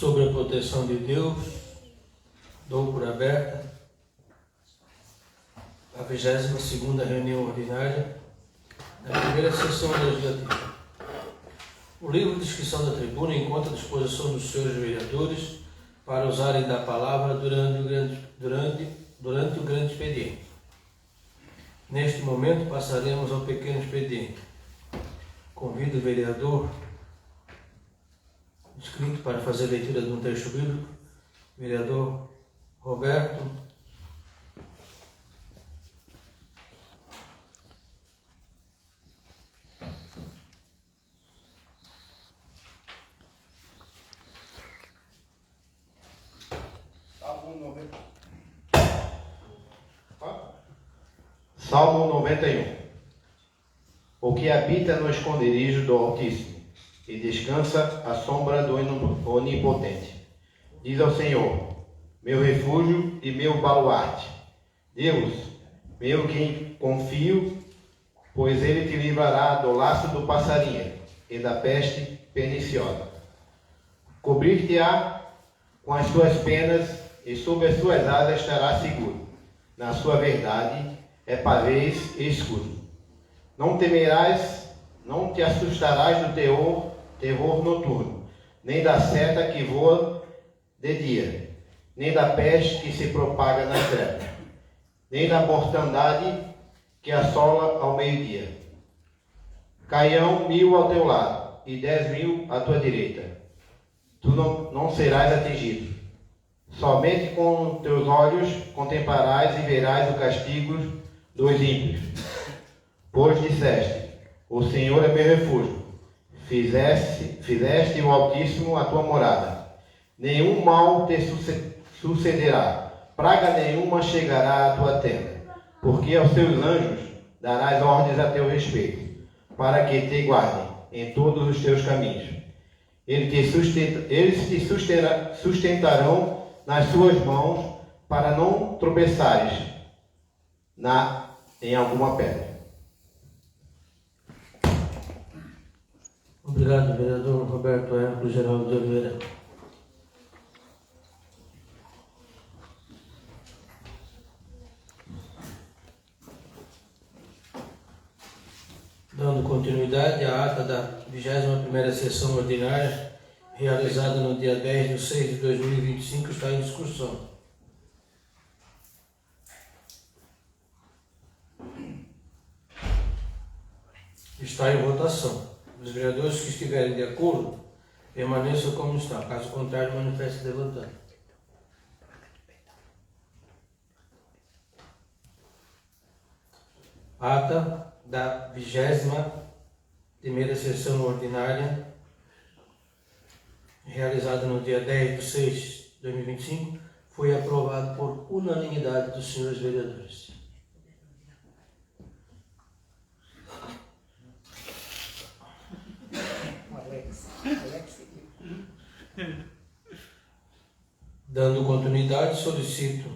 Sob a proteção de Deus, dou por aberta a 22ª reunião ordinária da primeira sessão legislativa. O livro de inscrição da tribuna encontra à disposição dos senhores vereadores para usarem da palavra durante o grande expediente. Neste momento passaremos ao pequeno expediente. Convido o vereador inscrito para fazer a leitura de um texto bíblico, vereador Roberto. Salmo 91. O que habita no esconderijo do Altíssimo e descansa à sombra do Onipotente, diz ao Senhor, meu refúgio e meu baluarte, Deus, meu quem confio, pois ele te livrará do laço do passarinho e da peste perniciosa. Cobrir-te-á com as suas penas e sob as suas asas estarás seguro. Na sua verdade é pavês e escudo. Não temerás, não te assustarás do terror noturno, nem da seta que voa de dia, nem da peste que se propaga nas trevas, nem da mortandade que assola ao meio-dia. Caião 1000 ao teu lado e 10.000 à tua direita. Tu não serás atingido. Somente com teus olhos contemplarás e verás o castigo dos ímpios. Pois disseste, o Senhor é meu refúgio, fizeste o Altíssimo a tua morada. Nenhum mal te sucederá, praga nenhuma chegará à tua tenda, porque aos teus anjos darás ordens a teu respeito, para que te guardem em todos os teus caminhos. Eles te sustentarão nas suas mãos, para não tropeçares em alguma pedra. Obrigado, vereador Roberto Herculano Geraldo de Oliveira. Dando continuidade à ata da 21ª sessão ordinária, realizada no dia 10/6/2025, está em discussão. Está em votação. Os vereadores que estiverem de acordo, permaneçam como está. Caso contrário, manifeste levantando. Ata da 21ª sessão ordinária, realizada no dia 10/6/2025, foi aprovado por unanimidade dos senhores vereadores. Dando continuidade, solicito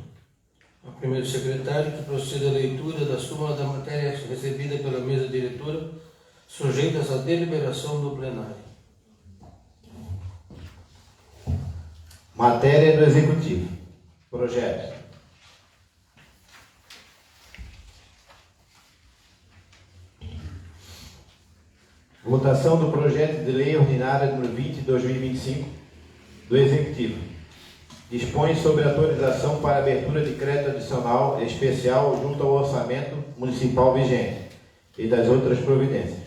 ao primeiro secretário que proceda à leitura da súmula da matéria recebida pela mesa diretora, sujeitas à deliberação do plenário. Matéria do Executivo. Projetos. Votação do projeto de lei ordinária número 20/2025 do Executivo. Dispõe sobre autorização para abertura de crédito adicional especial junto ao orçamento municipal vigente e das outras providências.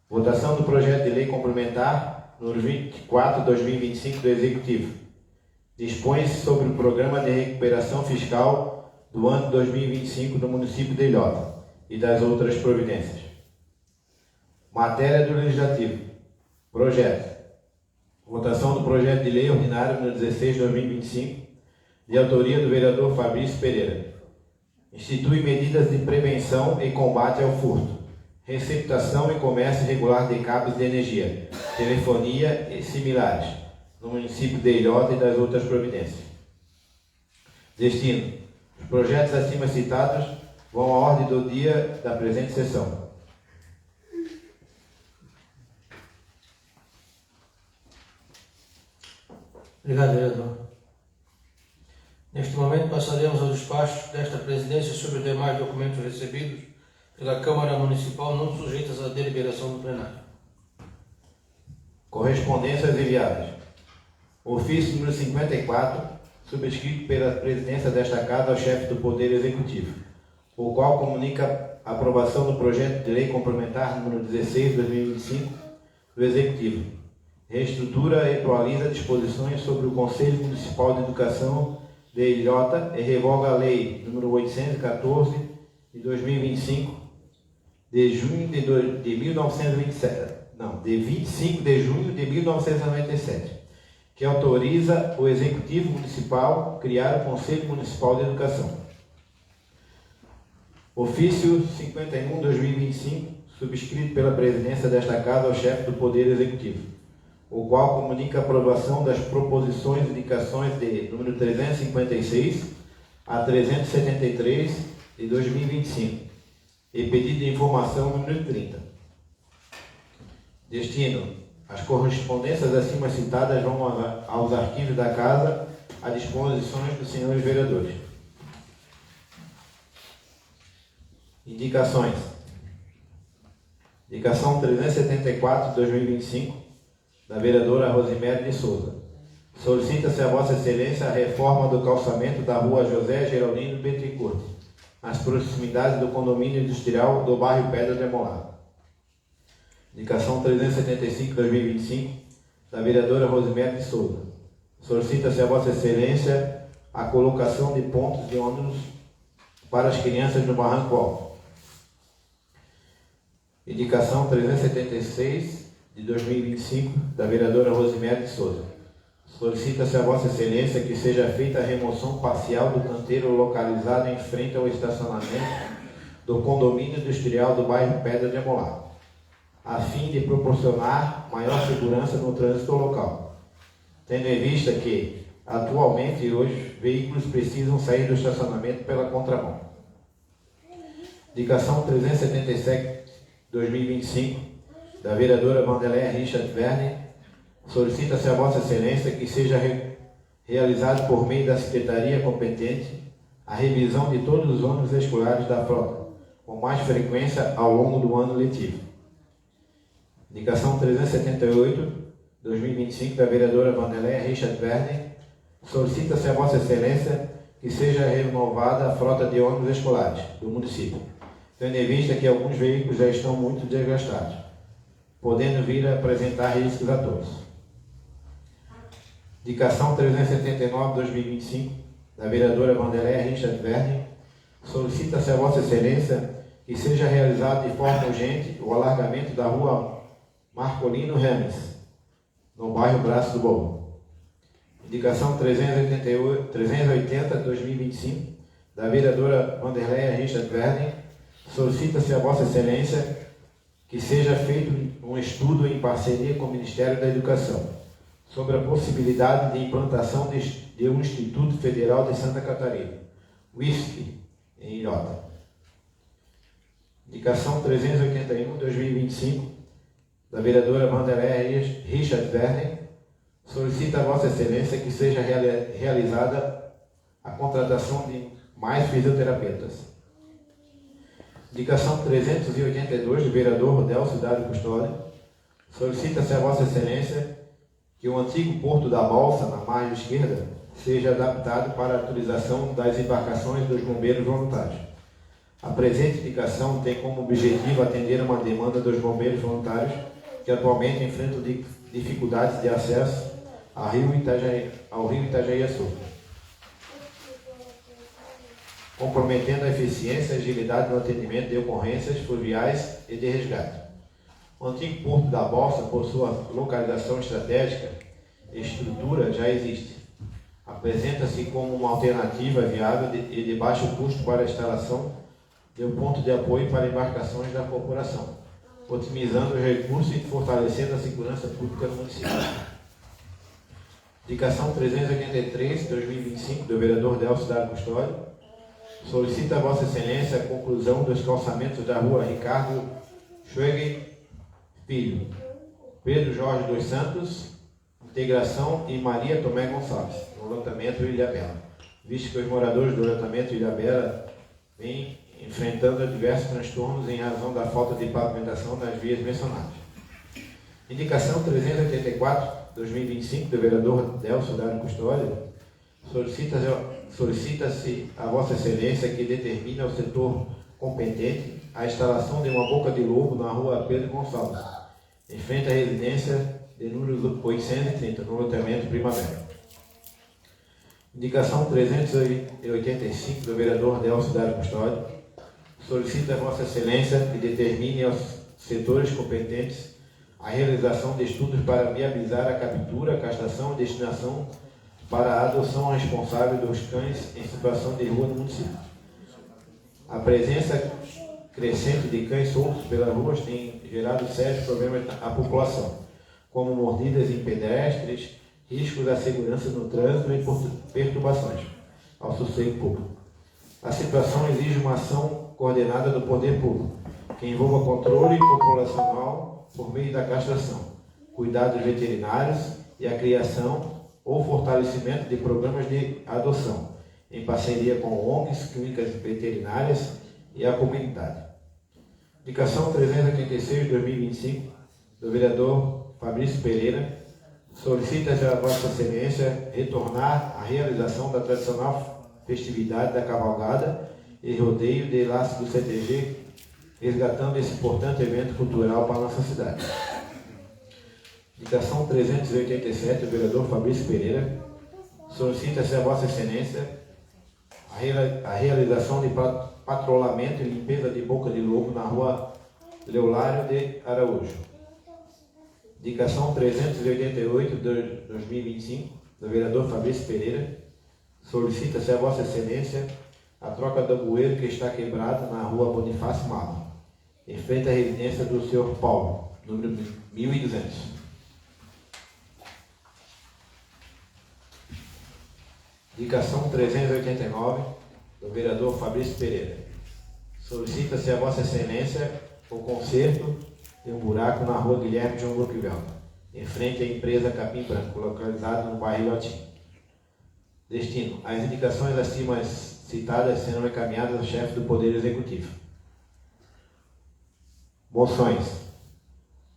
Votação do projeto de lei complementar número 24/2025 do Executivo. Dispõe-se sobre o programa de recuperação fiscal do ano 2025 do município de Ilhota e das outras providências. Matéria do Legislativo. Projeto. Votação do projeto de lei ordinário número 16/2025, de autoria do vereador Fabrício Pereira. Institui medidas de prevenção e combate ao furto, receptação e comércio irregular de cabos de energia, telefonia e similares, no município de Ilhota e das outras providências. Destino. Os projetos acima citados vão à ordem do dia da presente sessão. Obrigado, vereador. Neste momento passaremos ao despacho desta presidência sobre os demais documentos recebidos pela Câmara Municipal não sujeitos à deliberação do plenário. Correspondências enviadas. Ofício número 54, subscrito pela presidência desta Casa ao chefe do Poder Executivo, o qual comunica a aprovação do projeto de lei complementar número 16 de 2025 do Executivo. Reestrutura e atualiza disposições sobre o Conselho Municipal de Educação de Ilhota e revoga a Lei número 814 de 2025 de 25 de junho de 1997, que autoriza o Executivo Municipal a criar o Conselho Municipal de Educação. Ofício 51/2025, subscrito pela presidência desta Casa ao chefe do Poder Executivo, o qual comunica a aprovação das proposições e indicações de número 356 a 373 de 2025 e pedido de informação número 30. Destino: as correspondências acima citadas vão aos arquivos da Casa a disposições dos senhores vereadores. Indicações. Indicação 374 de 2025 da vereadora Rosiméria de Souza. Solicita-se a Vossa Excelência a reforma do calçamento da rua José Geraldino Bettencourt, nas proximidades do condomínio industrial do bairro Pedra de Molar. Indicação 375 de 2025 da vereadora Rosiméria de Souza. Solicita-se a Vossa Excelência a colocação de pontos de ônibus para as crianças no Barranco Alto. Indicação 376 de 2025 da vereadora Rosiméria de Souza. Solicita-se a Vossa Excelência que seja feita a remoção parcial do canteiro localizado em frente ao estacionamento do condomínio industrial do bairro Pedra de Molar, a fim de proporcionar maior segurança no trânsito local, tendo em vista que, atualmente, hoje, veículos precisam sair do estacionamento pela contramão. Indicação 377 2025 da vereadora Vandeléia Richard Verne. Solicita-se a Vossa Excelência que seja realizado por meio da Secretaria competente a revisão de todos os ônibus escolares da frota, com mais frequência ao longo do ano letivo. Indicação 378 2025 da vereadora Vandeléia Richard Verne. Solicita-se a Vossa Excelência que seja renovada a frota de ônibus escolares do município, tendo em vista que alguns veículos já estão muito desgastados, podendo vir a apresentar riscos a todos. Indicação 379/2025 da vereadora Vandeléia Richard Verne. Solicita-se a Vossa Excelência que seja realizado de forma urgente o alargamento da rua Marcolino Rames, no bairro Braço do Bom. Indicação 380/2025 da vereadora Vandeléia Richard Verne. Solicita-se a Vossa Excelência que seja feito um estudo em parceria com o Ministério da Educação sobre a possibilidade de implantação de um Instituto Federal de Santa Catarina, o IFSC, em Ilhota. Indicação 381/2025 da vereadora Vandeléia Richard Verne. Solicita a Vossa Excelência que seja realizada a contratação de mais fisioterapeutas. Indicação 382 do vereador Rodel Cidade Custódio. Solicita-se a Vossa Excelência que o antigo Porto da Balsa, na margem esquerda, seja adaptado para a utilização das embarcações dos bombeiros voluntários. A presente indicação tem como objetivo atender a uma demanda dos bombeiros voluntários que atualmente enfrentam dificuldades de acesso ao rio Itajaí-Açu, comprometendo a eficiência e agilidade no atendimento de ocorrências fluviais e de resgate. O antigo Porto da Balsa, por sua localização estratégica e estrutura, já existe. Apresenta-se como uma alternativa viável e de baixo custo para a instalação de um ponto de apoio para embarcações da corporação, otimizando os recursos e fortalecendo a segurança pública no município. Indicação 383/2025 do vereador Delcio Cidade Custódio. Solicita a Vossa Excelência a conclusão dos calçamentos da rua Ricardo Schwegen Filho, Pedro Jorge dos Santos, Integração e Maria Tomé Gonçalves, no loteamento Ilhabela, visto que os moradores do loteamento Ilhabela vêm enfrentando diversos transtornos em razão da falta de pavimentação das vias mencionadas. Indicação 384/2025 do vereador Delcio Dário Custódio. Solicita-se a Vossa Excelência que determine ao setor competente a instalação de uma boca de lobo na rua Pedro Gonçalves, em frente à residência de número 830, no loteamento Primavera. Indicação 385 do vereador Delcio Dário Custódio. Solicita a Vossa Excelência que determine aos setores competentes a realização de estudos para viabilizar a captura, castração e destinação para a adoção responsável dos cães em situação de rua no município. A presença crescente de cães soltos pelas ruas tem gerado sérios problemas à população, como mordidas em pedestres, riscos à segurança no trânsito e perturbações ao sossego público. A situação exige uma ação coordenada do poder público, que envolva controle populacional por meio da castração, cuidados veterinários e a criação ou fortalecimento de programas de adoção, em parceria com ONGs, clínicas veterinárias e a comunidade. Indicação 386/2025 do vereador Fabrício Pereira. Solicita-se a Vossa Excelência retornar à realização da tradicional festividade da cavalgada e rodeio de laço do CTG, resgatando esse importante evento cultural para a nossa cidade. Indicação 387 do vereador Fabrício Pereira. Solicita-se a Vossa Excelência a realização de patrulhamento e limpeza de boca de lobo na rua Leolário de Araújo. Indicação 388 de 2025 do vereador Fabrício Pereira. Solicita-se a Vossa Excelência a troca do bueiro que está quebrado na rua Bonifácio Malo, em frente à residência do Sr. Paulo, número 1200. Indicação 389 do vereador Fabrício Pereira. Solicita-se a Vossa Excelência o conserto de um buraco na rua Guilherme João Brookville, em frente à empresa Capim Branco, localizado no bairro Ilhotim. Destino: as indicações acima citadas serão encaminhadas ao chefe do Poder Executivo. Moções.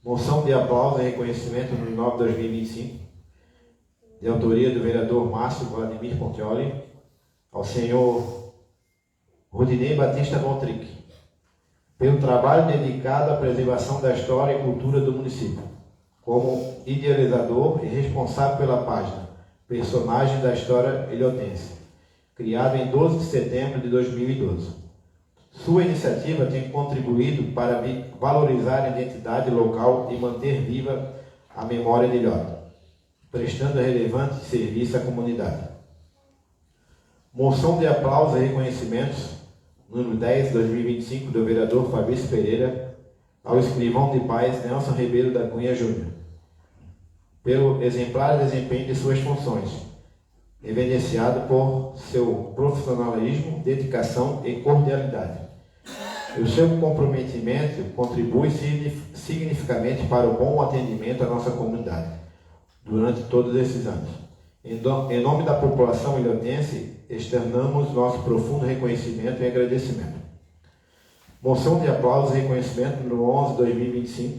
Moção de aplauso e reconhecimento no 9/2025, de autoria do vereador Márcio Vladimir Pontioli, ao senhor Rodinei Batista Valtric, pelo trabalho dedicado à preservação da história e cultura do município, como idealizador e responsável pela página Personagem da História Ilhotense, criado em 12 de setembro de 2012. Sua iniciativa tem contribuído para valorizar a identidade local e manter viva a memória de Ilhota, prestando relevante serviço à comunidade. Moção de aplauso e reconhecimentos, número 10/2025, do vereador Fabrício Pereira, ao escrivão de paz Nelson Ribeiro da Cunha Júnior, pelo exemplar desempenho de suas funções, evidenciado por seu profissionalismo, dedicação e cordialidade. O seu comprometimento contribui significativamente para o bom atendimento à nossa comunidade durante todos esses anos. Em nome da população ilhotense, externamos nosso profundo reconhecimento e agradecimento. Moção de aplauso e reconhecimento número 11/2025,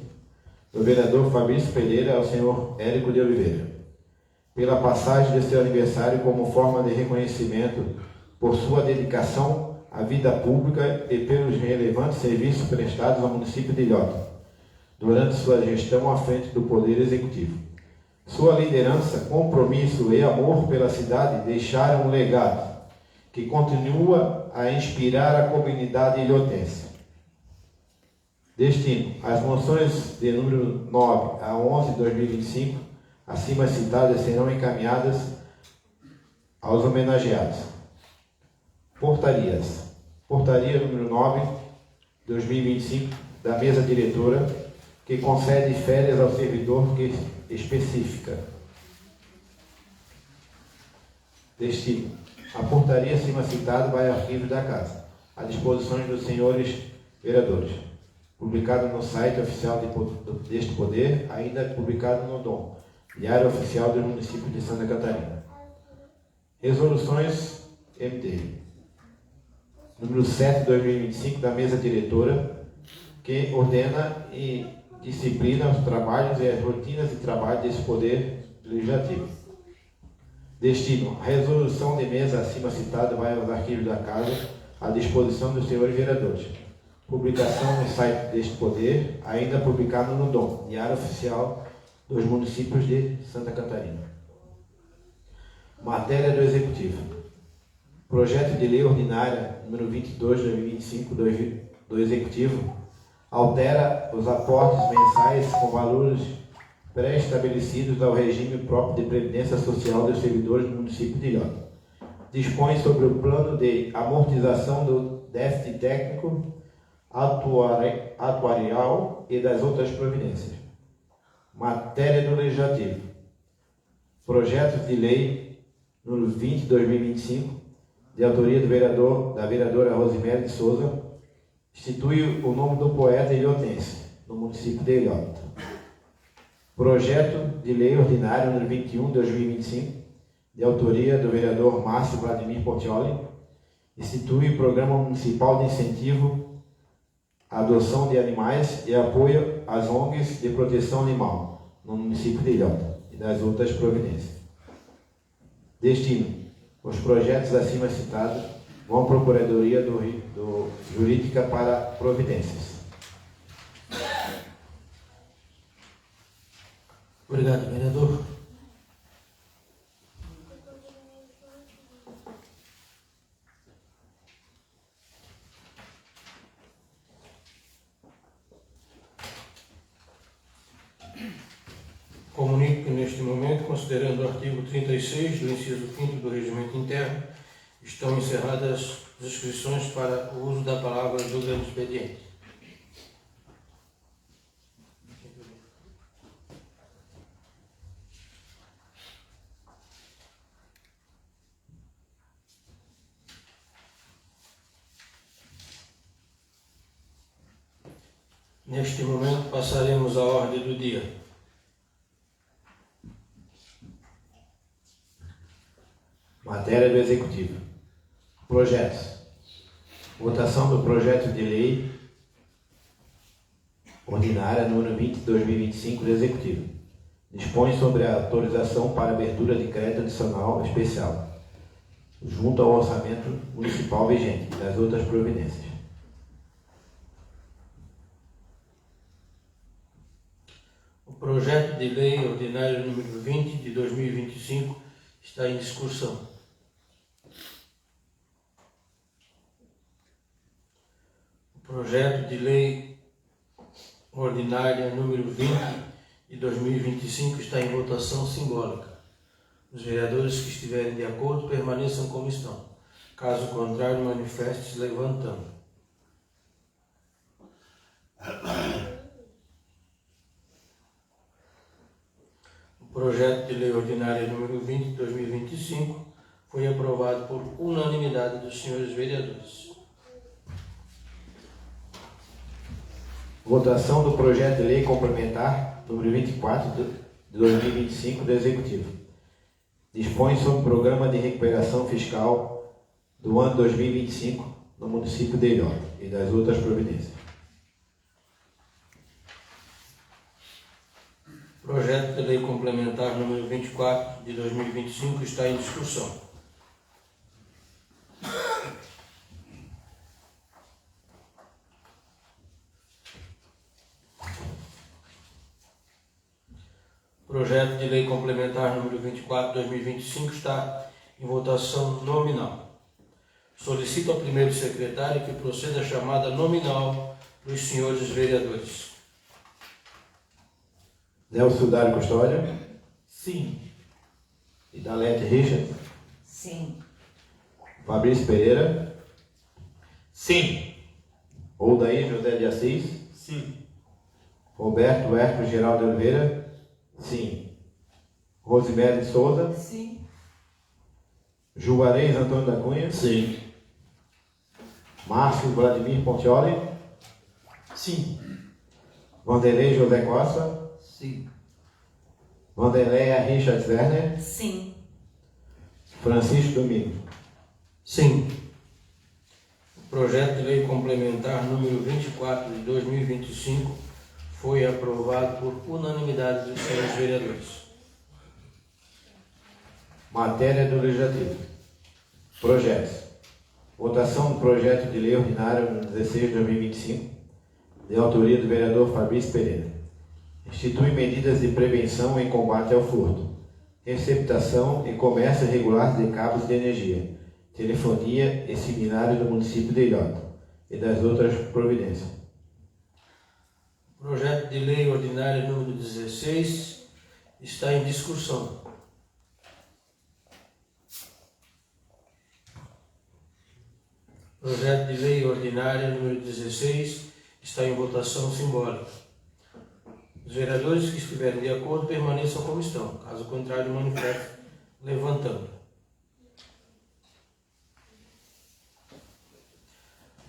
do vereador Fabrício Pereira ao senhor Érico de Oliveira, pela passagem de seu aniversário como forma de reconhecimento por sua dedicação à vida pública e pelos relevantes serviços prestados ao município de Ilhota, durante sua gestão à frente do Poder Executivo. Sua liderança, compromisso e amor pela cidade deixaram um legado que continua a inspirar a comunidade ilhotense. Destino: as moções de número 9 a 11/2025, acima citadas, serão encaminhadas aos homenageados. Portarias. Portaria número 9/2025 da mesa diretora, que concede férias ao servidor que especifica. Destino: a portaria acima citada vai ao arquivo da Casa, à disposição dos senhores vereadores. Publicado no site oficial deste Poder, ainda publicado no DOM, Diário Oficial do Município de Santa Catarina. Resoluções MT. Número 7 de 2025 da mesa diretora, que ordena e disciplina os trabalhos e as rotinas de trabalho desse Poder Legislativo. Destino: a resolução de mesa acima citada vai aos arquivos da Casa, à disposição dos senhores vereadores. Publicação no site deste Poder, ainda publicado no DOM, Diário Oficial dos Municípios de Santa Catarina. Matéria do Executivo. Projeto de Lei Ordinária número 22 de 2025 do Executivo altera os aportes mensais com valores pré-estabelecidos ao regime próprio de previdência social dos servidores do município de Ilhota. Dispõe sobre o plano de amortização do déficit técnico, atuarial e das outras providências. Matéria do Legislativo. Projeto de Lei número 20 de 2025, de autoria da vereadora Rosiméria de Souza, institui o nome do poeta ilhotense, no município de Ilhota. Projeto de Lei Ordinário número 21 de 2025, de autoria do vereador Márcio Vladimir Portioli, institui o Programa Municipal de Incentivo à Adoção de Animais e apoio às ONGs de proteção animal, no município de Ilhota, e das outras providências. Destino: os projetos acima citados vão à Procuradoria Jurídica para providências. Obrigado, vereador. Comunico que neste momento, considerando o artigo 36 do inciso 5º do Regimento Interno, estão encerradas as inscrições para o uso da palavra julgando expediente. Neste momento passaremos à ordem do dia. Matéria do Executivo. Projetos. Votação do projeto de lei ordinária número 20 de 2025 do Executivo. Dispõe sobre a autorização para abertura de crédito adicional especial, junto ao orçamento municipal vigente e das outras providências. O projeto de lei ordinário número 20 de 2025 está em discussão. O projeto de lei ordinária número 20 de 2025 está em votação simbólica. Os vereadores que estiverem de acordo permaneçam como estão. Caso contrário, manifeste-se levantando. O projeto de lei ordinária número 20 de 2025 foi aprovado por unanimidade dos senhores vereadores. Votação do projeto de lei complementar número 24 de 2025 do Executivo. Dispõe sobre o programa de recuperação fiscal do ano 2025 no município de Ilhota e das outras providências. Projeto de lei complementar número 24 de 2025 está em discussão. Projeto de lei complementar número 24 de 2025 está em votação nominal. Solicito ao primeiro secretário que proceda a chamada nominal dos senhores vereadores. Nelson Dário Custódio. Sim. Idalete Richard. Sim. Fabrício Pereira. Sim. Oldair José de Assis. Sim. Roberto Herco Geraldo Oliveira. Sim. Rosiméria de Souza. Sim. Juarez Antônio da Cunha. Sim. Márcio Vladimir Pontioli. Sim. Vanderlei José Costa. Sim. Vanderleia Richard Werner. Sim. Francisco Domingo. Sim. O projeto de lei complementar número 24 de 2025 foi aprovado por unanimidade dos senhores vereadores. Matéria do Legislativo. Projetos. Votação do projeto de lei ordinário número 16 de 2025, de autoria do vereador Fabrício Pereira. Institui medidas de prevenção em combate ao furto, receptação e comércio irregular de cabos de energia, telefonia e seminário do município de Ilhota e das outras providências. Projeto de lei ordinário número 16 está em discussão. Projeto de lei ordinário número 16 está em votação simbólica. Os vereadores que estiverem de acordo permaneçam como estão, caso contrário manifestem levantando.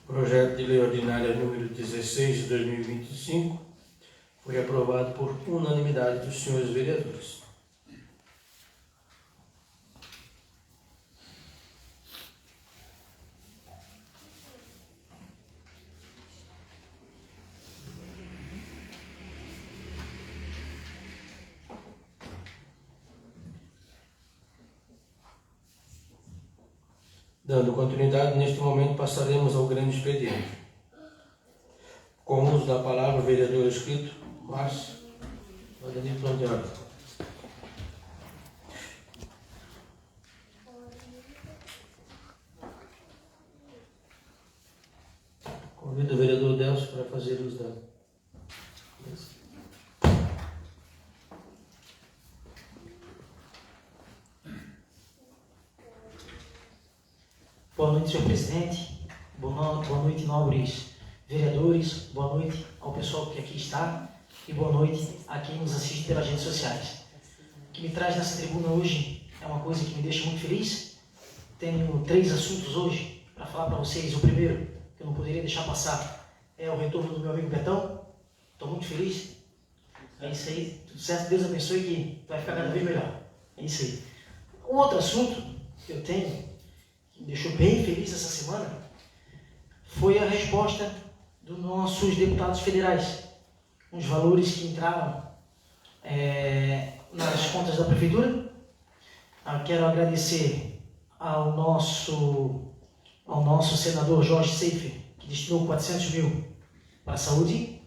Projeto de lei ordinária número 16 de 2025 foi aprovado por unanimidade dos senhores vereadores. Dando continuidade, neste momento passaremos ao grande expediente. Com o uso da palavra, o vereador escrito, Márcio, Danilo Planteado. Convido o vereador Delcio para fazer uso da... Boa noite, senhor presidente. Boa noite, nobres vereadores. Boa noite ao pessoal que aqui está. E boa noite a quem nos assiste pelas redes sociais. O que me traz nessa tribuna hoje é uma coisa que me deixa muito feliz. Tenho 3 assuntos hoje para falar para vocês. O primeiro, que eu não poderia deixar passar, é o retorno do meu amigo Betão. Estou muito feliz. É isso aí. Tudo certo. Deus abençoe que vai ficar cada vez melhor. É isso aí. Um outro assunto que eu tenho, me deixou bem feliz essa semana, foi a resposta dos nossos deputados federais. Os valores que entraram nas contas da prefeitura. Quero agradecer ao nosso senador Jorge Seifer, que destinou 400 mil para a saúde.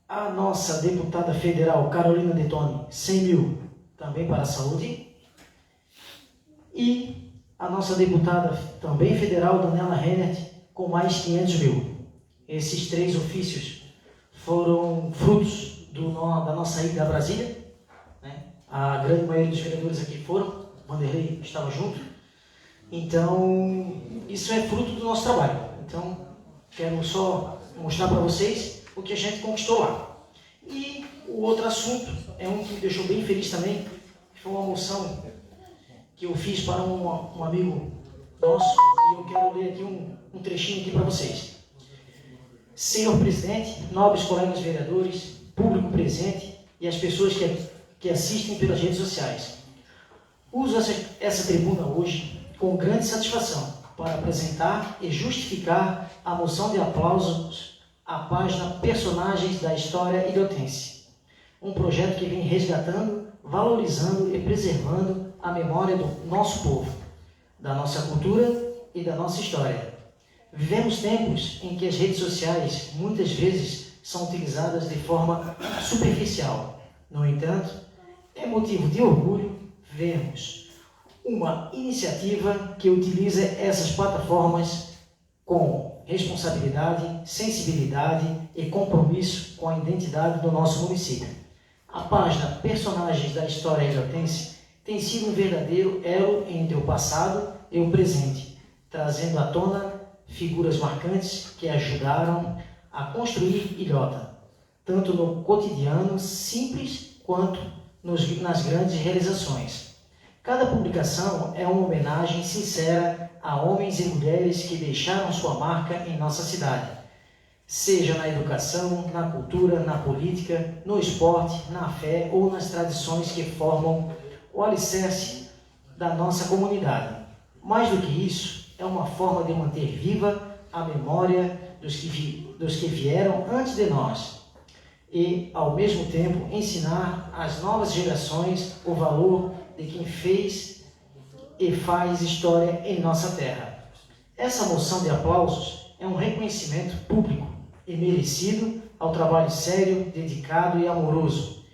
A nossa deputada federal Carolina Detoni, 100 mil também para a saúde. E a nossa deputada também federal, Daniela Reinert, com mais 500 mil. Esses 3 ofícios foram frutos da nossa ida a Brasília, né? A grande maioria dos vereadores aqui foram, Vanderlei estava junto. Então, isso é fruto do nosso trabalho. Então, quero só mostrar para vocês o que a gente conquistou lá. E o outro assunto é um que me deixou bem feliz também, que foi uma moção que eu fiz para um amigo nosso, e eu quero ler aqui um trechinho aqui para vocês. Senhor presidente, nobres colegas vereadores, público presente e as pessoas que assistem pelas redes sociais. Uso essa tribuna hoje com grande satisfação para apresentar e justificar a moção de aplausos à página Personagens da História Ilhotense. Um projeto que vem resgatando, valorizando e preservando a memória do nosso povo, da nossa cultura e da nossa história. Vivemos tempos em que as redes sociais muitas vezes são utilizadas de forma superficial. No entanto, é motivo de orgulho vermos uma iniciativa que utiliza essas plataformas com responsabilidade, sensibilidade e compromisso com a identidade do nosso município. A página Personagens da História Ilhotense tem sido um verdadeiro elo entre o passado e o presente, trazendo à tona figuras marcantes que ajudaram a construir Ilhota, tanto no cotidiano simples quanto nas grandes realizações. Cada publicação é uma homenagem sincera a homens e mulheres que deixaram sua marca em nossa cidade, seja na educação, na cultura, na política, no esporte, na fé ou nas tradições que formam o alicerce da nossa comunidade. Mais do que isso, é uma forma de manter viva a memória dos que vieram antes de nós e, ao mesmo tempo, ensinar às novas gerações o valor de quem fez e faz história em nossa terra. Essa moção de aplausos é um reconhecimento público e merecido ao trabalho sério, dedicado e amoroso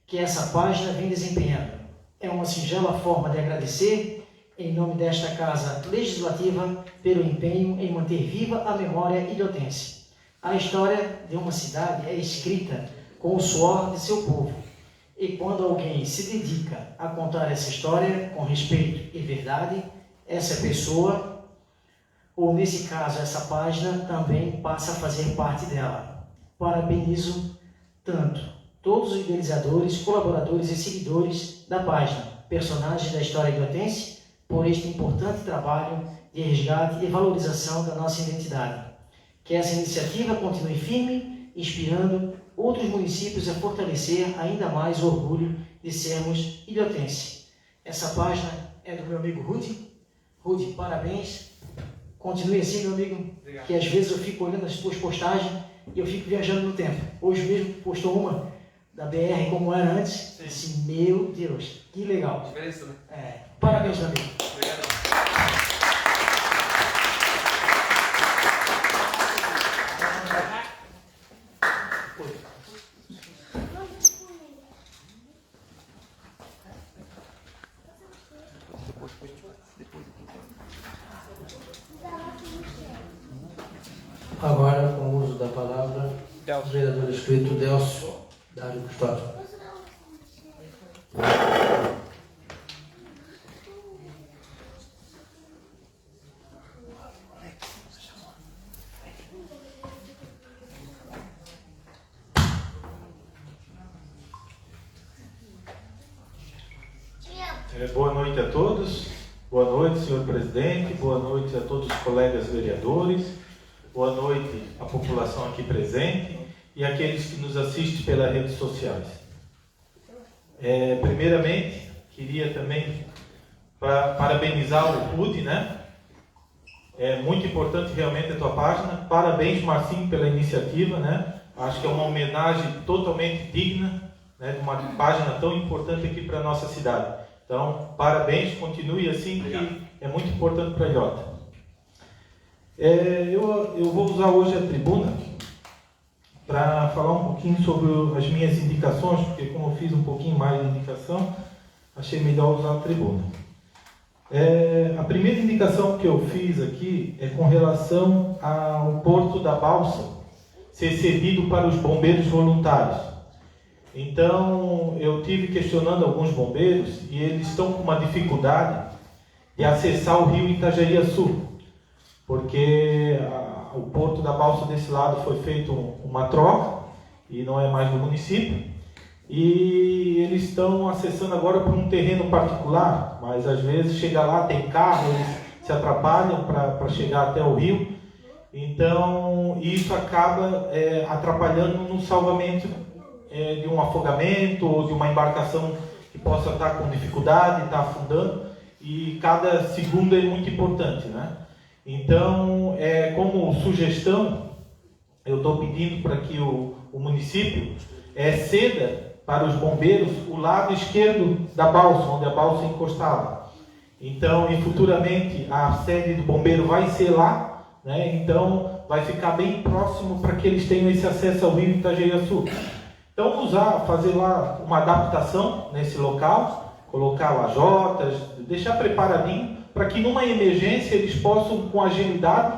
que essa página vem desempenhando. É uma singela forma de agradecer, em nome desta Casa Legislativa, pelo empenho em manter viva a memória ilhotense. A história de uma cidade é escrita com o suor de seu povo. E quando alguém se dedica a contar essa história com respeito e verdade, essa pessoa, ou nesse caso essa página, também passa a fazer parte dela. Parabenizo tanto todos os idealizadores, colaboradores e seguidores da página, personagens da história ilhotense, por este importante trabalho de resgate e valorização da nossa identidade. Que essa iniciativa continue firme, inspirando outros municípios a fortalecer ainda mais o orgulho de sermos ilhotense. Essa página é do meu amigo Rudy. Rudy, parabéns. Continue assim, meu amigo. Obrigado. Que às vezes eu fico olhando as tuas postagens e eu fico viajando no tempo. Hoje mesmo postou uma da BR como era antes. Disse, meu Deus, que legal. Diferença, né? Parabéns, meu amigo. Obrigado. Agora, com o uso da palavra, o vereador escrito Delcio Dário Custódio. Boa noite a todos. Boa noite, senhor presidente. Boa noite a todos os colegas vereadores. Boa noite à população aqui presente e aqueles que nos assistem pelas redes sociais. Primeiramente, queria também parabenizar o Rudy, né? É muito importante realmente a tua página. Parabéns, Marcinho, pela iniciativa, né? Acho que é uma homenagem totalmente digna, né, de uma página tão importante aqui para a nossa cidade. Então, parabéns, continue assim, que é muito importante para a Ilhota. Eu vou usar hoje a tribuna para falar um pouquinho sobre as minhas indicações, porque como eu fiz um pouquinho mais de indicação, achei melhor usar a tribuna. A primeira indicação que eu fiz aqui é com relação ao Porto da Balsa ser cedido para os bombeiros voluntários. Então, eu tive questionando alguns bombeiros e eles estão com uma dificuldade de acessar o rio Itajaí-Açu, porque o Porto da Balsa desse lado foi feito uma troca e não é mais do município, e eles estão acessando agora por um terreno particular, mas às vezes chega lá, tem carro, eles se atrapalham para chegar até o rio, então isso acaba atrapalhando no salvamento de um afogamento ou de uma embarcação que possa estar com dificuldade, estar afundando, e cada segundo é muito importante, né? Então, como sugestão, eu estou pedindo para que o município ceda para os bombeiros o lado esquerdo da balsa, onde a balsa encostava. Então, e futuramente a sede do bombeiro vai ser lá, né? Então vai ficar bem próximo para que eles tenham esse acesso ao rio Itajaí-Açu. Então, fazer lá uma adaptação nesse local, colocar lajotas, deixar preparadinho, para que numa emergência eles possam, com agilidade,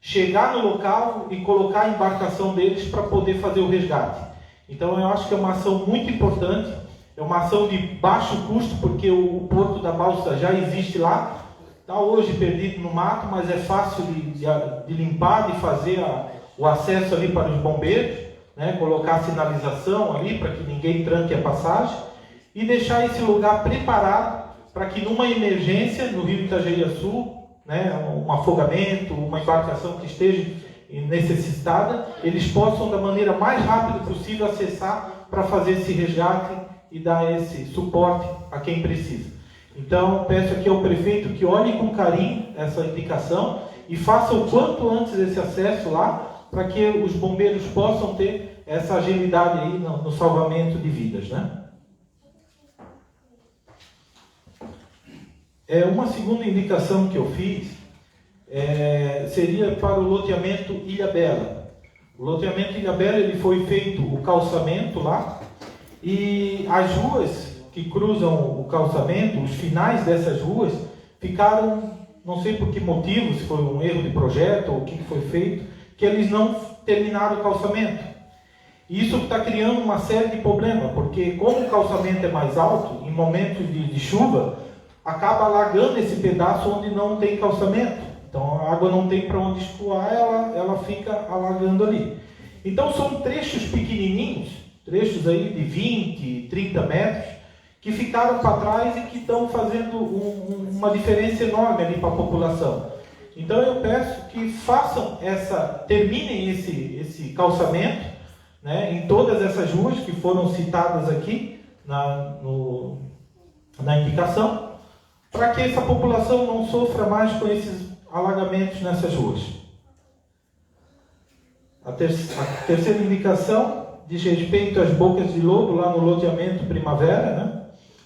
chegar no local e colocar a embarcação deles para poder fazer o resgate. Então, eu acho que é uma ação muito importante, é uma ação de baixo custo, porque o Porto da Balsa já existe lá, está hoje perdido no mato, mas é fácil de limpar, de fazer o acesso ali para os bombeiros, né, colocar sinalização ali para que ninguém tranque a passagem e deixar esse lugar preparado para que numa emergência no rio Itajaí-Açu, né, um afogamento, uma embarcação que esteja necessitada, eles possam, da maneira mais rápida possível, acessar para fazer esse resgate e dar esse suporte a quem precisa. Então, peço aqui ao prefeito que olhe com carinho essa indicação e faça o quanto antes esse acesso lá, para que os bombeiros possam ter essa agilidade aí no salvamento de vidas, né? Uma segunda indicação que eu fiz seria para o loteamento Ilha Bela. O loteamento Ilha Bela, ele foi feito o calçamento lá, e as ruas que cruzam o calçamento, os finais dessas ruas, ficaram, não sei por que motivo, se foi um erro de projeto ou o que foi feito, que eles não terminaram o calçamento. E isso está criando uma série de problemas, porque como o calçamento é mais alto, em momentos de chuva, acaba alagando esse pedaço onde não tem calçamento. Então a água não tem para onde escoar, ela fica alagando ali. Então são trechos pequenininhos, trechos aí de 20, 30 metros, que ficaram para trás e que estão fazendo uma diferença enorme ali para a população. Então eu peço que terminem esse calçamento, né, em todas essas ruas que foram citadas aqui na indicação, para que essa população não sofra mais com esses alagamentos nessas ruas. A terceira indicação diz respeito às bocas de lobo lá no loteamento Primavera, né?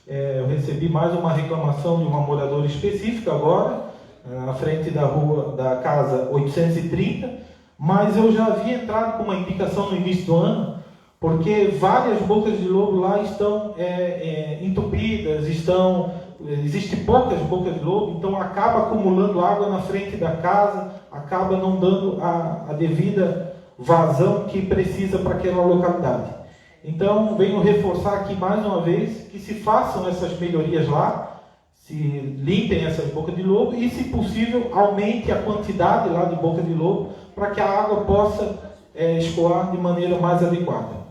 Eu recebi mais uma reclamação de uma moradora específica agora, na frente da casa 830, mas eu já havia entrado com uma indicação no início do ano, porque várias bocas de lobo lá estão entupidas, existem poucas bocas de lobo, então acaba acumulando água na frente da casa, acaba não dando a devida vazão que precisa para aquela localidade. Então, venho reforçar aqui mais uma vez que se façam essas melhorias lá, se limpem essas bocas de lobo e, se possível, aumente a quantidade lá de boca de lobo para que a água possa escoar de maneira mais adequada.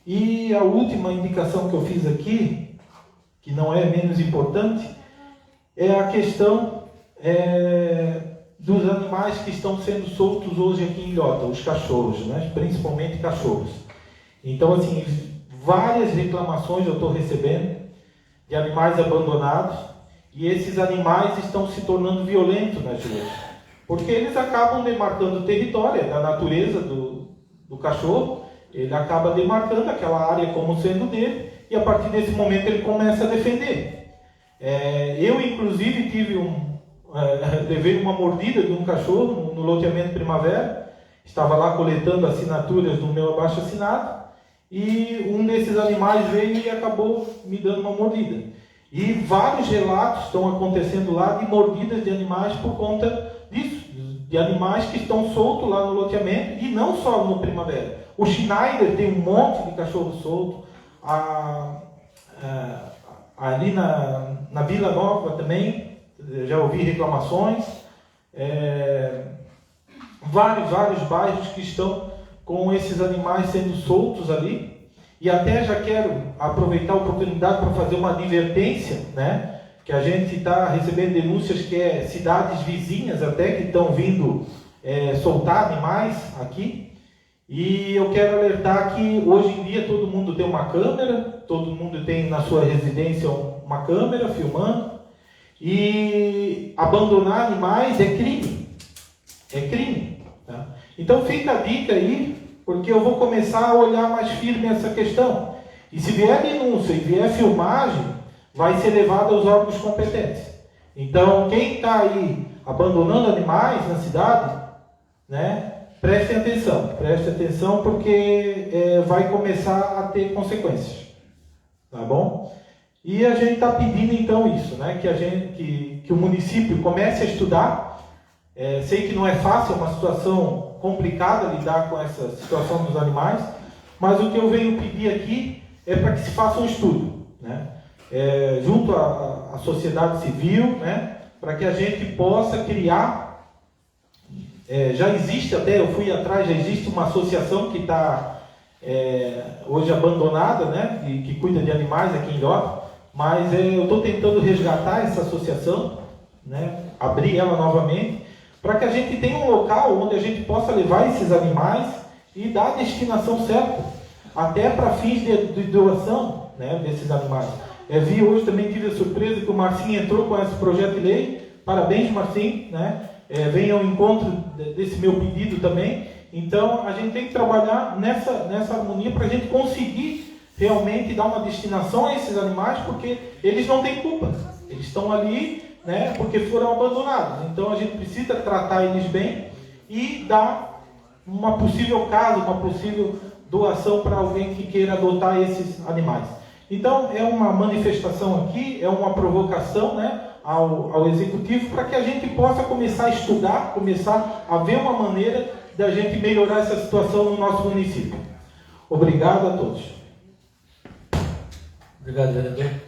E a última indicação que eu fiz aqui, que não é menos importante, é a questão dos animais que estão sendo soltos hoje aqui em Ilhota, os cachorros, né? Principalmente cachorros. Então, assim, várias reclamações eu estou recebendo de animais abandonados, e esses animais estão se tornando violentos nas ruas, porque eles acabam demarcando o território da natureza do cachorro, ele acaba demarcando aquela área como sendo dele, e a partir desse momento ele começa a defender. Eu, inclusive, levei uma mordida de um cachorro no loteamento Primavera, estava lá coletando assinaturas do meu abaixo-assinado, e um desses animais veio e acabou me dando uma mordida. E vários relatos estão acontecendo lá de mordidas de animais por conta disso, de animais que estão soltos lá no loteamento, e não só no Primavera. O Schneider tem um monte de cachorro solto, ali na Vila Nova também, já ouvi reclamações, vários bairros que estão com esses animais sendo soltos ali, e até já quero aproveitar a oportunidade para fazer uma advertência, né, que a gente está recebendo denúncias que cidades vizinhas até que estão vindo soltar animais aqui, e eu quero alertar que hoje em dia todo mundo tem uma câmera, todo mundo tem na sua residência uma câmera filmando, e abandonar animais é crime. Tá? Então fica a dica aí, porque eu vou começar a olhar mais firme essa questão. E se vier denúncia e vier filmagem, vai ser levado aos órgãos competentes. Então quem está aí abandonando animais na cidade, né, preste atenção porque vai começar a ter consequências. Tá bom? E a gente está pedindo então isso, né, que o município comece a estudar. Sei que não é fácil, é uma situação complicada lidar com essa situação dos animais, mas o que eu venho pedir aqui é para que se faça um estudo, né, junto à sociedade civil, né, para que a gente possa criar. Já existe até, eu fui atrás, já existe uma associação que está hoje abandonada, né, que cuida de animais aqui em Ilhota, mas eu estou tentando resgatar essa associação, né, abrir ela novamente, para que a gente tenha um local onde a gente possa levar esses animais e dar a destinação certa, até para fins de doação, né, desses animais. Vi hoje também, tive a surpresa que o Marcinho entrou com esse projeto de lei. Parabéns, Marcinho, né? Venha ao encontro desse meu pedido também. Então, a gente tem que trabalhar nessa harmonia para a gente conseguir realmente dar uma destinação a esses animais, porque eles não têm culpa. Eles estão ali, né, porque foram abandonados. Então, a gente precisa tratar eles bem e dar uma possível casa, uma possível doação para alguém que queira adotar esses animais. Então, é uma manifestação aqui, é uma provocação, né, ao Executivo, para que a gente possa começar a estudar, começar a ver uma maneira da gente melhorar essa situação no nosso município. Obrigado a todos. Obrigado, vereador.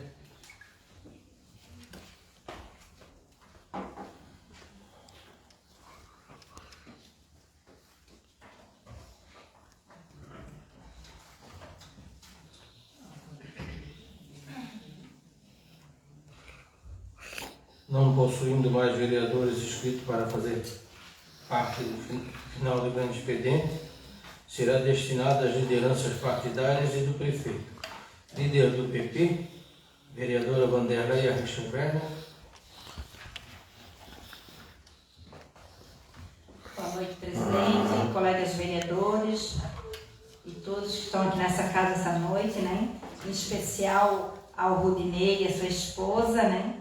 Não possuindo mais vereadores inscritos para fazer parte do final do grande expediente, será destinado às lideranças partidárias e do prefeito. Líder do PP, vereadora Vanderlei Arrecha-Werner. Boa noite, presidente, colegas vereadores e todos que estão aqui nessa casa essa noite, né? Em especial ao Rudinei e a sua esposa, né?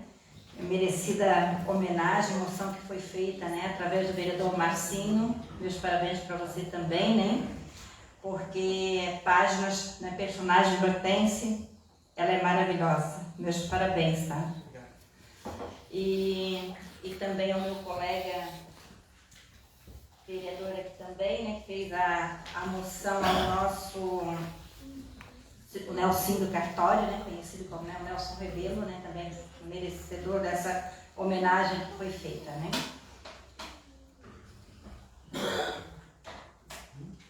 Merecida homenagem, moção que foi feita, né, através do vereador Marcinho. Meus parabéns para você também, né, porque páginas, né, personagem do Hortense, ela é maravilhosa. Meus parabéns, tá? E também ao meu colega vereador aqui também, né, que fez a moção ao nosso, o Nelson do Cartório, né, conhecido como, né, o Nelson Rebelo, né, também merecedor dessa homenagem que foi feita, né?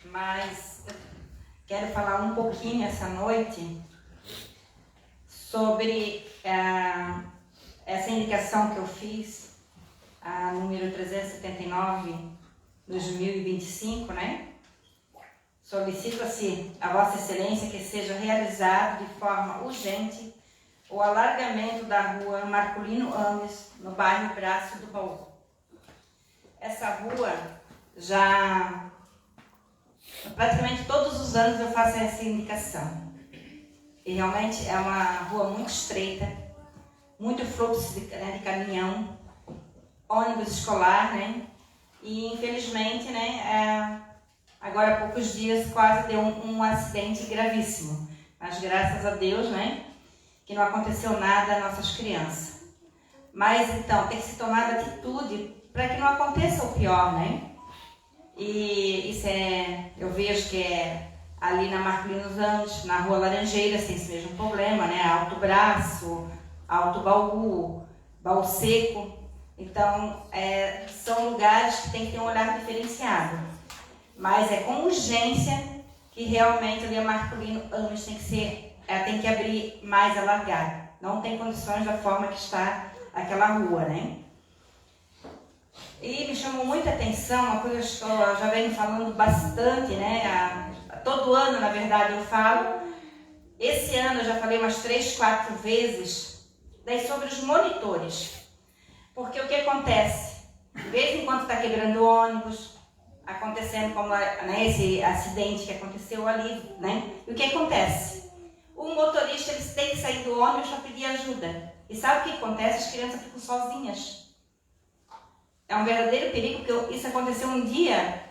Mas eu quero falar um pouquinho essa noite sobre essa indicação que eu fiz, a número 379/2025, né? Solicita-se a Vossa Excelência que seja realizado de forma urgente o alargamento da rua Marculino Ames, no bairro Braço do Baú. Essa rua, já praticamente todos os anos eu faço essa indicação. E realmente é uma rua muito estreita, muito fluxo de caminhão, ônibus escolar, né? E infelizmente, né, agora há poucos dias quase deu um acidente gravíssimo. Mas graças a Deus, né, que não aconteceu nada às nossas crianças. Mas então, tem que se tomar atitude para que não aconteça o pior, né? E isso eu vejo que é ali na Marculino Ames, na Rua Laranjeiras, tem esse mesmo problema, né? Alto Braço, Alto Baú, Baú Seco. Então, são lugares que tem que ter um olhar diferenciado. Mas é com urgência que realmente ali a Marculino Ames tem que abrir mais alargado. Não tem condições da forma que está aquela rua, né? E me chamou muita atenção, uma coisa que eu já venho falando bastante, né? Todo ano, na verdade, eu falo. Esse ano eu já falei umas 3, 4 vezes sobre os monitores. Porque o que acontece? De vez em quando está quebrando ônibus, acontecendo como, né, esse acidente que aconteceu ali, né? E o que acontece? O motorista ele tem que sair do ônibus para pedir ajuda. E sabe o que acontece? As crianças ficam sozinhas. É um verdadeiro perigo, porque isso aconteceu um dia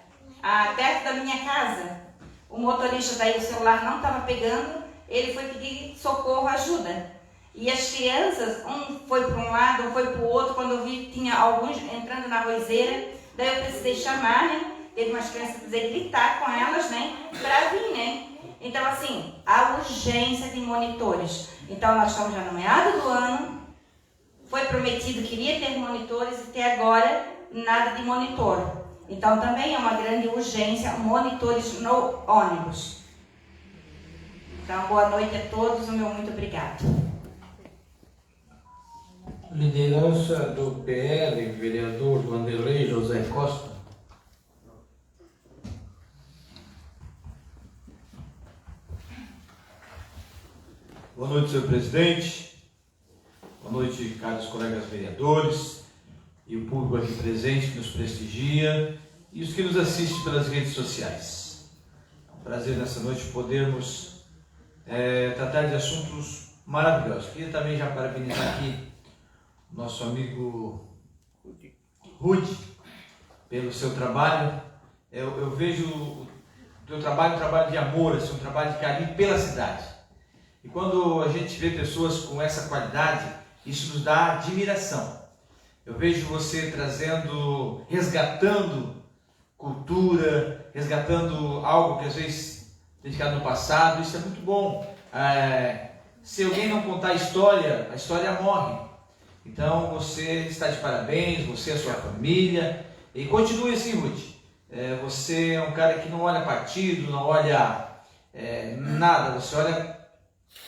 perto da minha casa. O motorista daí, o celular não estava pegando, ele foi pedir socorro, ajuda. E as crianças, um foi para um lado, um foi para o outro. Quando eu vi, tinha alguns entrando na roseira. Daí eu precisei chamar, né? Teve umas crianças, precisei gritar com elas, né? Para vir, né? Então, assim, a urgência de monitores. Então, nós estamos já no meado do ano. Foi prometido que iria ter monitores e até agora nada de monitor. Então, também é uma grande urgência, monitores no ônibus. Então, boa noite a todos. O meu muito obrigado. Liderança do PL, vereador Vanderlei José Costa. Boa noite, senhor presidente. Boa noite, caros colegas vereadores e o público aqui presente que nos prestigia e os que nos assistem pelas redes sociais. É um prazer nessa noite podermos tratar de assuntos maravilhosos. Queria também já parabenizar aqui o nosso amigo Rude pelo seu trabalho. Eu vejo o teu trabalho um trabalho de amor, assim, um trabalho de carinho pela cidade. E quando a gente vê pessoas com essa qualidade, isso nos dá admiração. Eu vejo você trazendo, resgatando cultura, resgatando algo que às vezes dedicado no passado. Isso é muito bom. Se alguém não contar a história morre. Então você está de parabéns, você e a sua família. E continue assim, Ruth. Você é um cara que não olha partido, não olha nada.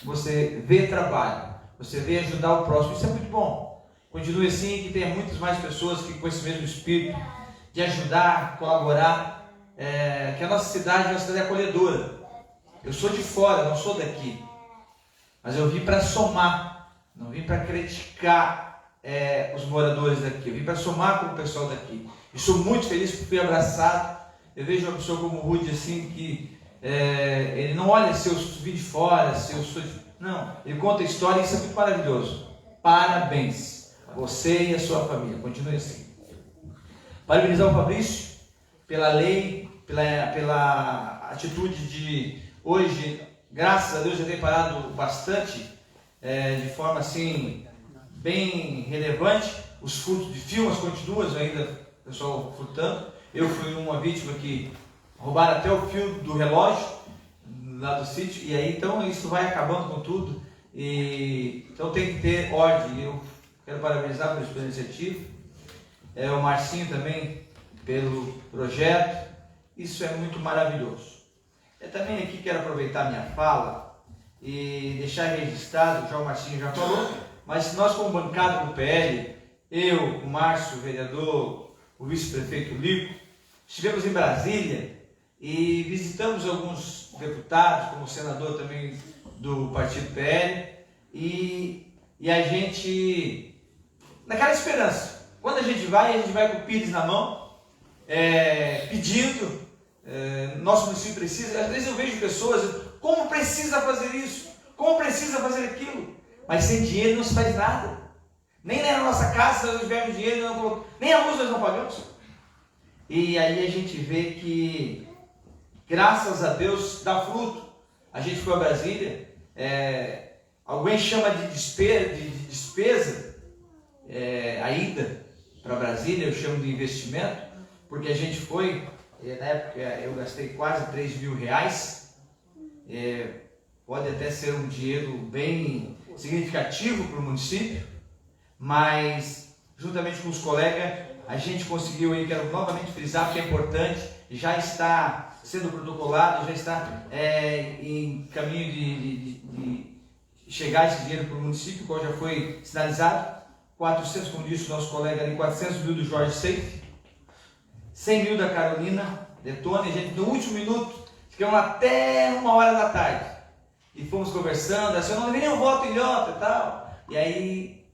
Você vê trabalho, você vê ajudar o próximo. Isso é muito bom. Continue assim, que tenha muitas mais pessoas que com esse mesmo espírito de ajudar, colaborar. Que a nossa cidade é uma cidade acolhedora. Eu sou de fora, não sou daqui. Mas eu vim para somar, não vim para criticar os moradores daqui. Eu vim para somar com o pessoal daqui. E sou muito feliz porque fui abraçado. Eu vejo uma pessoa como o Rude assim, que ele não olha se eu vim de fora, se eu sou de... Não, ele conta a história e isso é muito maravilhoso. Parabéns a você e a sua família. Continue assim. Parabenizar o Fabrício pela lei, pela atitude de hoje, graças a Deus já tem parado bastante, de forma assim, bem relevante. Os furtos de filmes continuam ainda, o pessoal furtando. Eu fui uma vítima que roubaram até o fio do relógio lá do sítio, e aí então isso vai acabando com tudo. Então tem que ter ordem. Eu quero parabenizar por essa iniciativa. O Marcinho também pelo projeto. Isso é muito maravilhoso. Eu também aqui quero aproveitar a minha fala e deixar registrado, já o Marcinho já falou, mas nós como bancada do PL, eu, o Márcio, o vereador, o vice-prefeito Lico, estivemos em Brasília e visitamos alguns deputados, como o senador também do partido PL, e a gente, naquela esperança, quando a gente vai com o Pires na mão, pedindo, nosso município precisa. Às vezes eu vejo pessoas, como precisa fazer isso, como precisa fazer aquilo, mas sem dinheiro não se faz nada. Nem na nossa casa, se nós não tivermos dinheiro, nem a luz nós não pagamos. E aí a gente vê que, graças a Deus, dá fruto. A gente foi a Brasília, alguém chama de despesa, a ida para Brasília, eu chamo de investimento, porque a gente foi, na época eu gastei quase R$3.000, pode até ser um dinheiro bem significativo para o município, mas juntamente com os colegas, a gente conseguiu aí, quero novamente frisar que é importante, já está sendo protocolado, já está em caminho de chegar esse dinheiro para o município, qual já foi sinalizado, 400, como disse o nosso colega ali, 400 mil do Jorge Seif, 100 mil da Carolina Detone. A gente no último minuto, ficamos até 1h da tarde, e fomos conversando, assim, eu não levei nenhum voto ilhota e tal, e aí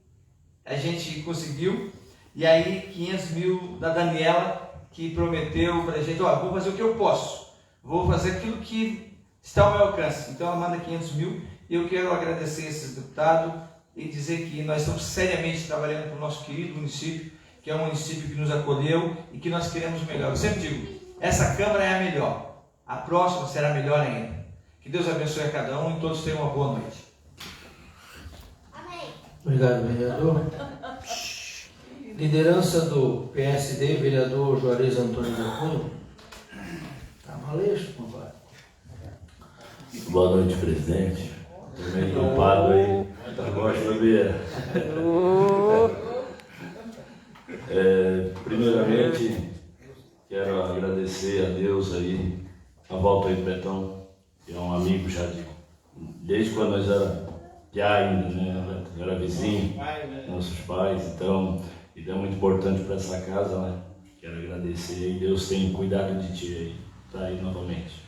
a gente conseguiu. E aí 500 mil da Daniela, que prometeu para a gente, vou fazer o que eu posso, vou fazer aquilo que está ao meu alcance. Então ela manda 500 mil e eu quero agradecer esses deputados e dizer que nós estamos seriamente trabalhando para o nosso querido município, que é um município que nos acolheu e que nós queremos melhor. Eu sempre digo, essa Câmara é a melhor, a próxima será melhor ainda. Que Deus abençoe a cada um e todos tenham uma boa noite. Amém. Obrigado, vereador. Liderança do PSD, vereador Juarez Antônio da Cunha. Tá maleixo, compadre. Boa noite, presidente. Estou meio culpado aí. Gosto de beber. Primeiramente, quero agradecer a Deus aí, a volta aí do Betão, que é um amigo já desde quando nós era piá ainda, né? era vizinho, nossos pais, então, e é muito importante para essa casa, né? Quero agradecer e Deus tem cuidado de ti aí, tá aí novamente.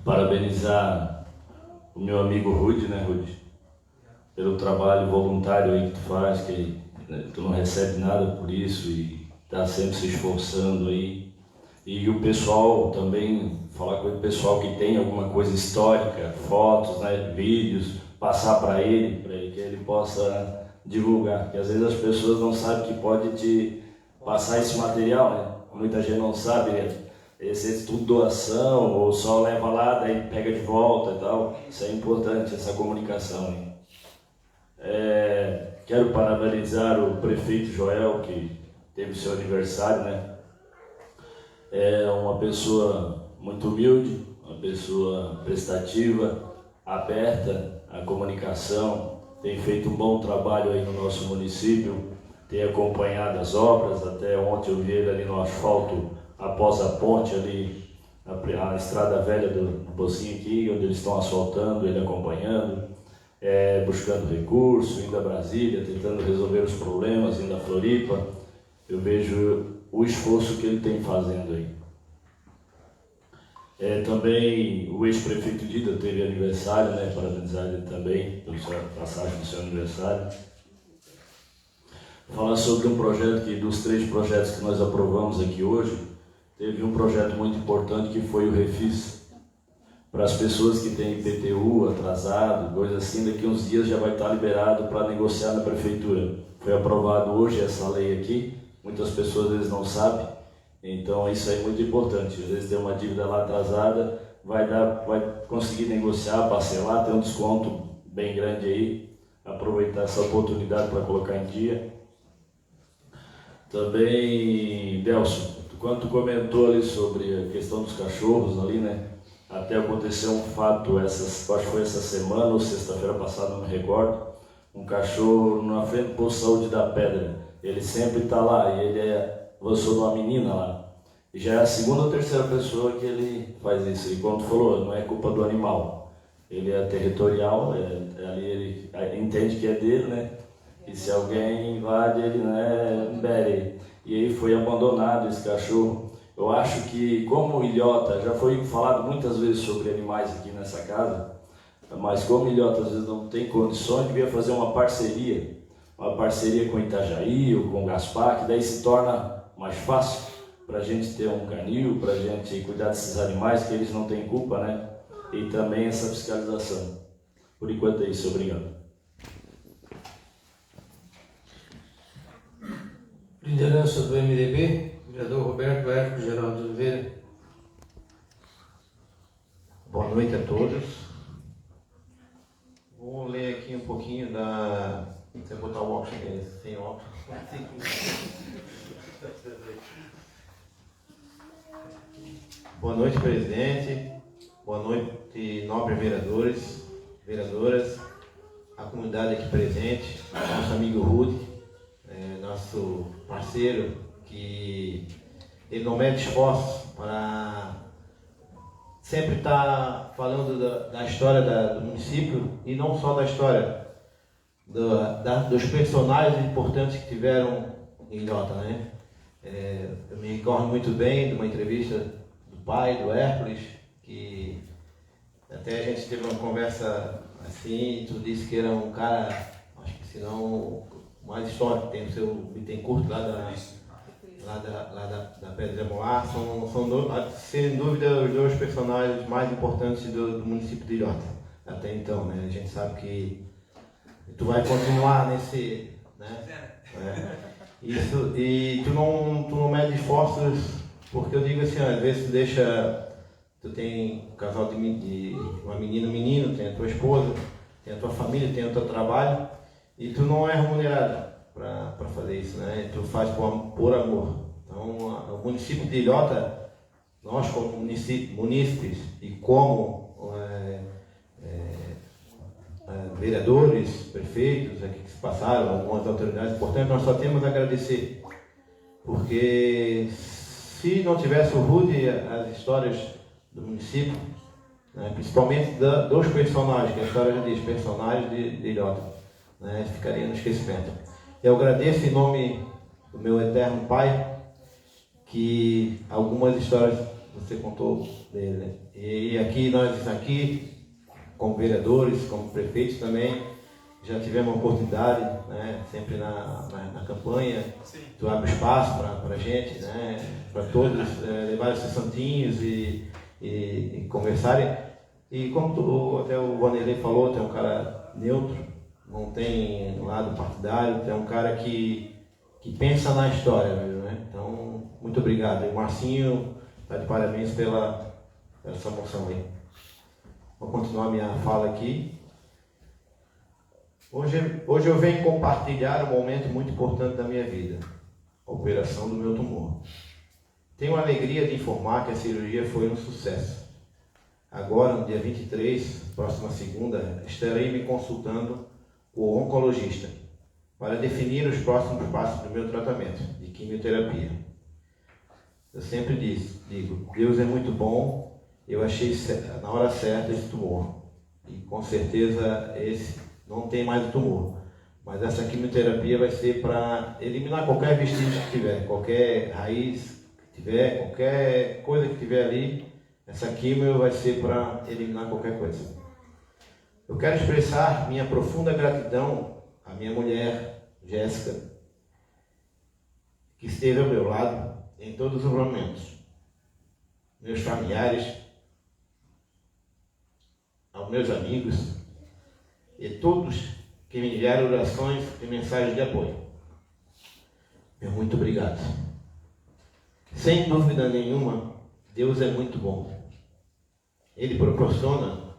Parabenizar o meu amigo Rudy, né, Rudy? Pelo trabalho voluntário aí que tu faz, que tu não recebe nada por isso e tá sempre se esforçando aí. E o pessoal também, falar com o pessoal que tem alguma coisa histórica, fotos, né, vídeos, passar para ele que ele possa divulgar. Porque às vezes as pessoas não sabem que pode te passar esse material, né? Muita gente não sabe, esse é tudo doação, ou só leva lá, daí pega de volta e tal. Isso é importante, essa comunicação, hein? Quero parabenizar o prefeito Joel, que teve seu aniversário, né? É uma pessoa muito humilde, uma pessoa prestativa, aberta à comunicação, tem feito um bom trabalho aí no nosso município, tem acompanhado as obras, até ontem eu vi ele ali no asfalto, após a ponte ali, a estrada velha do Pocinho aqui, onde eles estão asfaltando, ele acompanhando, buscando recurso, indo a Brasília, tentando resolver os problemas, indo a Floripa. Eu vejo o esforço que ele tem fazendo aí. Também o ex-prefeito Dida teve aniversário, né? Parabenizar ele também pela sua passagem do seu aniversário. Falar sobre um projeto dos 3 projetos que nós aprovamos aqui hoje, teve um projeto muito importante que foi o Refis. Para as pessoas que têm IPTU atrasado, coisa assim, daqui uns dias já vai estar liberado para negociar na prefeitura. Foi aprovado hoje essa lei aqui, muitas pessoas às vezes não sabem, então isso é muito importante. Às vezes tem uma dívida lá atrasada, vai conseguir negociar, parcelar, ter um desconto bem grande aí, aproveitar essa oportunidade para colocar em dia. Também, Delson, quando tu comentou ali sobre a questão dos cachorros ali, né? Até aconteceu um fato, acho que foi essa semana ou sexta-feira passada, não me recordo, um cachorro na frente do posto de saúde da Pedra. Ele sempre está lá e ele avançou de uma menina lá. E já é a segunda ou terceira pessoa que ele faz isso. E como tu falou, não é culpa do animal. Ele é territorial, ali ele entende que é dele, né? E se alguém invade, ele libere. E aí foi abandonado esse cachorro. Eu acho que, como ilhota, já foi falado muitas vezes sobre animais aqui nessa casa, mas como ilhota às vezes não tem condições, devia fazer uma parceria com Itajaí ou com o Gaspar, que daí se torna mais fácil para a gente ter um canil, para a gente cuidar desses animais, que eles não têm culpa, né? E também essa fiscalização. Por enquanto é isso, obrigado. Liderança do MDB, vereador Roberto Hércules Geraldo de Oliveira. Boa noite a todos. Vou ler aqui um pouquinho da... Você botar o óculos aqui, sem óculos. Boa noite, presidente. Boa noite, nobres vereadores, vereadoras, a comunidade aqui presente, nosso amigo Rudy, nosso parceiro, que ele não mede esforços para sempre estar falando da história do município, e não só da história, dos personagens importantes que tiveram em Ilhota, né? Eu me recordo muito bem de uma entrevista do pai, do Hércules, que até a gente teve uma conversa assim, e tu disse que era um cara, acho que se não mais histórico, tem o seu Bittencourt lá da Pedra Moar, são sem dúvida os 2 personagens mais importantes do município de Ilhota até então, né? A gente sabe que tu vai continuar nesse, né? Isso, e tu não mede esforços, porque eu digo assim, às vezes tu tem um casal de uma menina, um menino, tem a tua esposa, tem a tua família, tem o teu trabalho, e tu não é remunerado para fazer isso, né? Tu faz por amor. Então, o município de Ilhota, nós como munícipes e como vereadores, prefeitos aqui que se passaram, algumas autoridades importantes, nós só temos a agradecer, porque se não tivesse o Rudy, as histórias do município, né, principalmente dos personagens, que a história já diz, personagens de Ilhota, né? Ficaria no esquecimento. Eu agradeço em nome do meu eterno Pai, que algumas histórias você contou dele, né? E aqui nós como vereadores, como prefeitos também, já tivemos a oportunidade, né, sempre na campanha, tu abre espaço para a gente, né, para todos levar esses santinhos e conversarem. E como até o Vanderlei falou, tu é um cara neutro, não tem lado partidário, tu é um cara que pensa na história mesmo, né? Então, muito obrigado. E o Marcinho está de parabéns pela essa moção aí. Vou continuar minha fala aqui. Hoje eu venho compartilhar um momento muito importante da minha vida, a operação do meu tumor. Tenho a alegria de informar que a cirurgia foi um sucesso. Agora, no dia 23, próxima segunda, estarei me consultando com o oncologista para definir os próximos passos do meu tratamento de quimioterapia. Eu sempre digo, Deus é muito bom, eu achei na hora certa esse tumor. E com certeza esse não tem mais o tumor. Mas essa quimioterapia vai ser para eliminar qualquer vestígio que tiver, qualquer raiz que tiver, qualquer coisa que tiver ali. Essa quimio vai ser para eliminar qualquer coisa. Eu quero expressar minha profunda gratidão à minha mulher, Jéssica, que esteve ao meu lado em todos os momentos. Meus familiares, aos meus amigos e todos que me enviaram orações e mensagens de apoio. Meu muito obrigado. Sem dúvida nenhuma, Deus é muito bom. Ele proporciona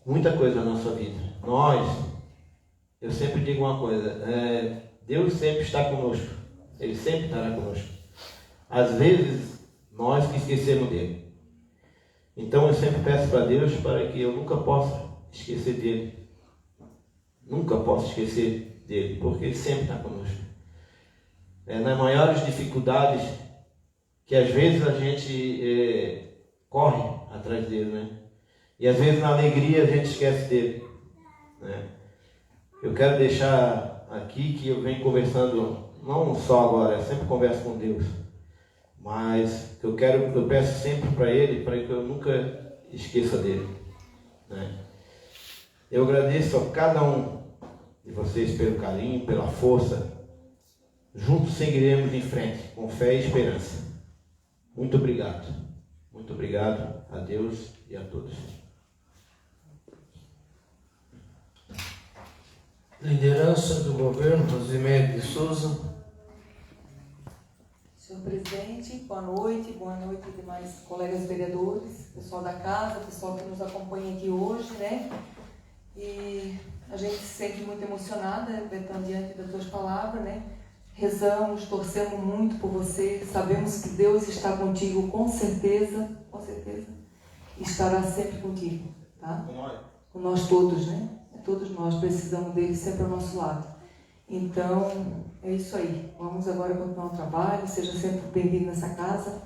muita coisa na nossa vida. Eu sempre digo uma coisa, Deus sempre está conosco. Ele sempre estará conosco. Às vezes, nós que esquecemos dele. Então eu sempre peço para Deus para que eu nunca possa esquecer dele. Nunca posso esquecer dele, porque ele sempre está conosco. Nas maiores dificuldades que às vezes a gente corre atrás dele, né? E às vezes na alegria a gente esquece dele, né? Eu quero deixar aqui que eu venho conversando, não só agora, eu sempre converso com Deus, mas eu peço sempre para Ele, para que eu nunca esqueça dele, né? Eu agradeço a cada um de vocês pelo carinho, pela força. Juntos seguiremos em frente, com fé e esperança. Muito obrigado. Muito obrigado a Deus e a todos. Liderança do governo, Rosimério de Souza. Senhor presidente, boa noite demais colegas vereadores, pessoal da casa, pessoal que nos acompanha aqui hoje, né? E a gente se sente muito emocionada, Betânia, diante das tuas palavras, né? Rezamos, torcemos muito por você, sabemos que Deus está contigo, com certeza, estará sempre contigo, tá? Com nós todos, né? Todos nós precisamos dele sempre ao nosso lado. Então, é isso aí. Vamos agora continuar o trabalho, seja sempre bem-vindo nessa casa.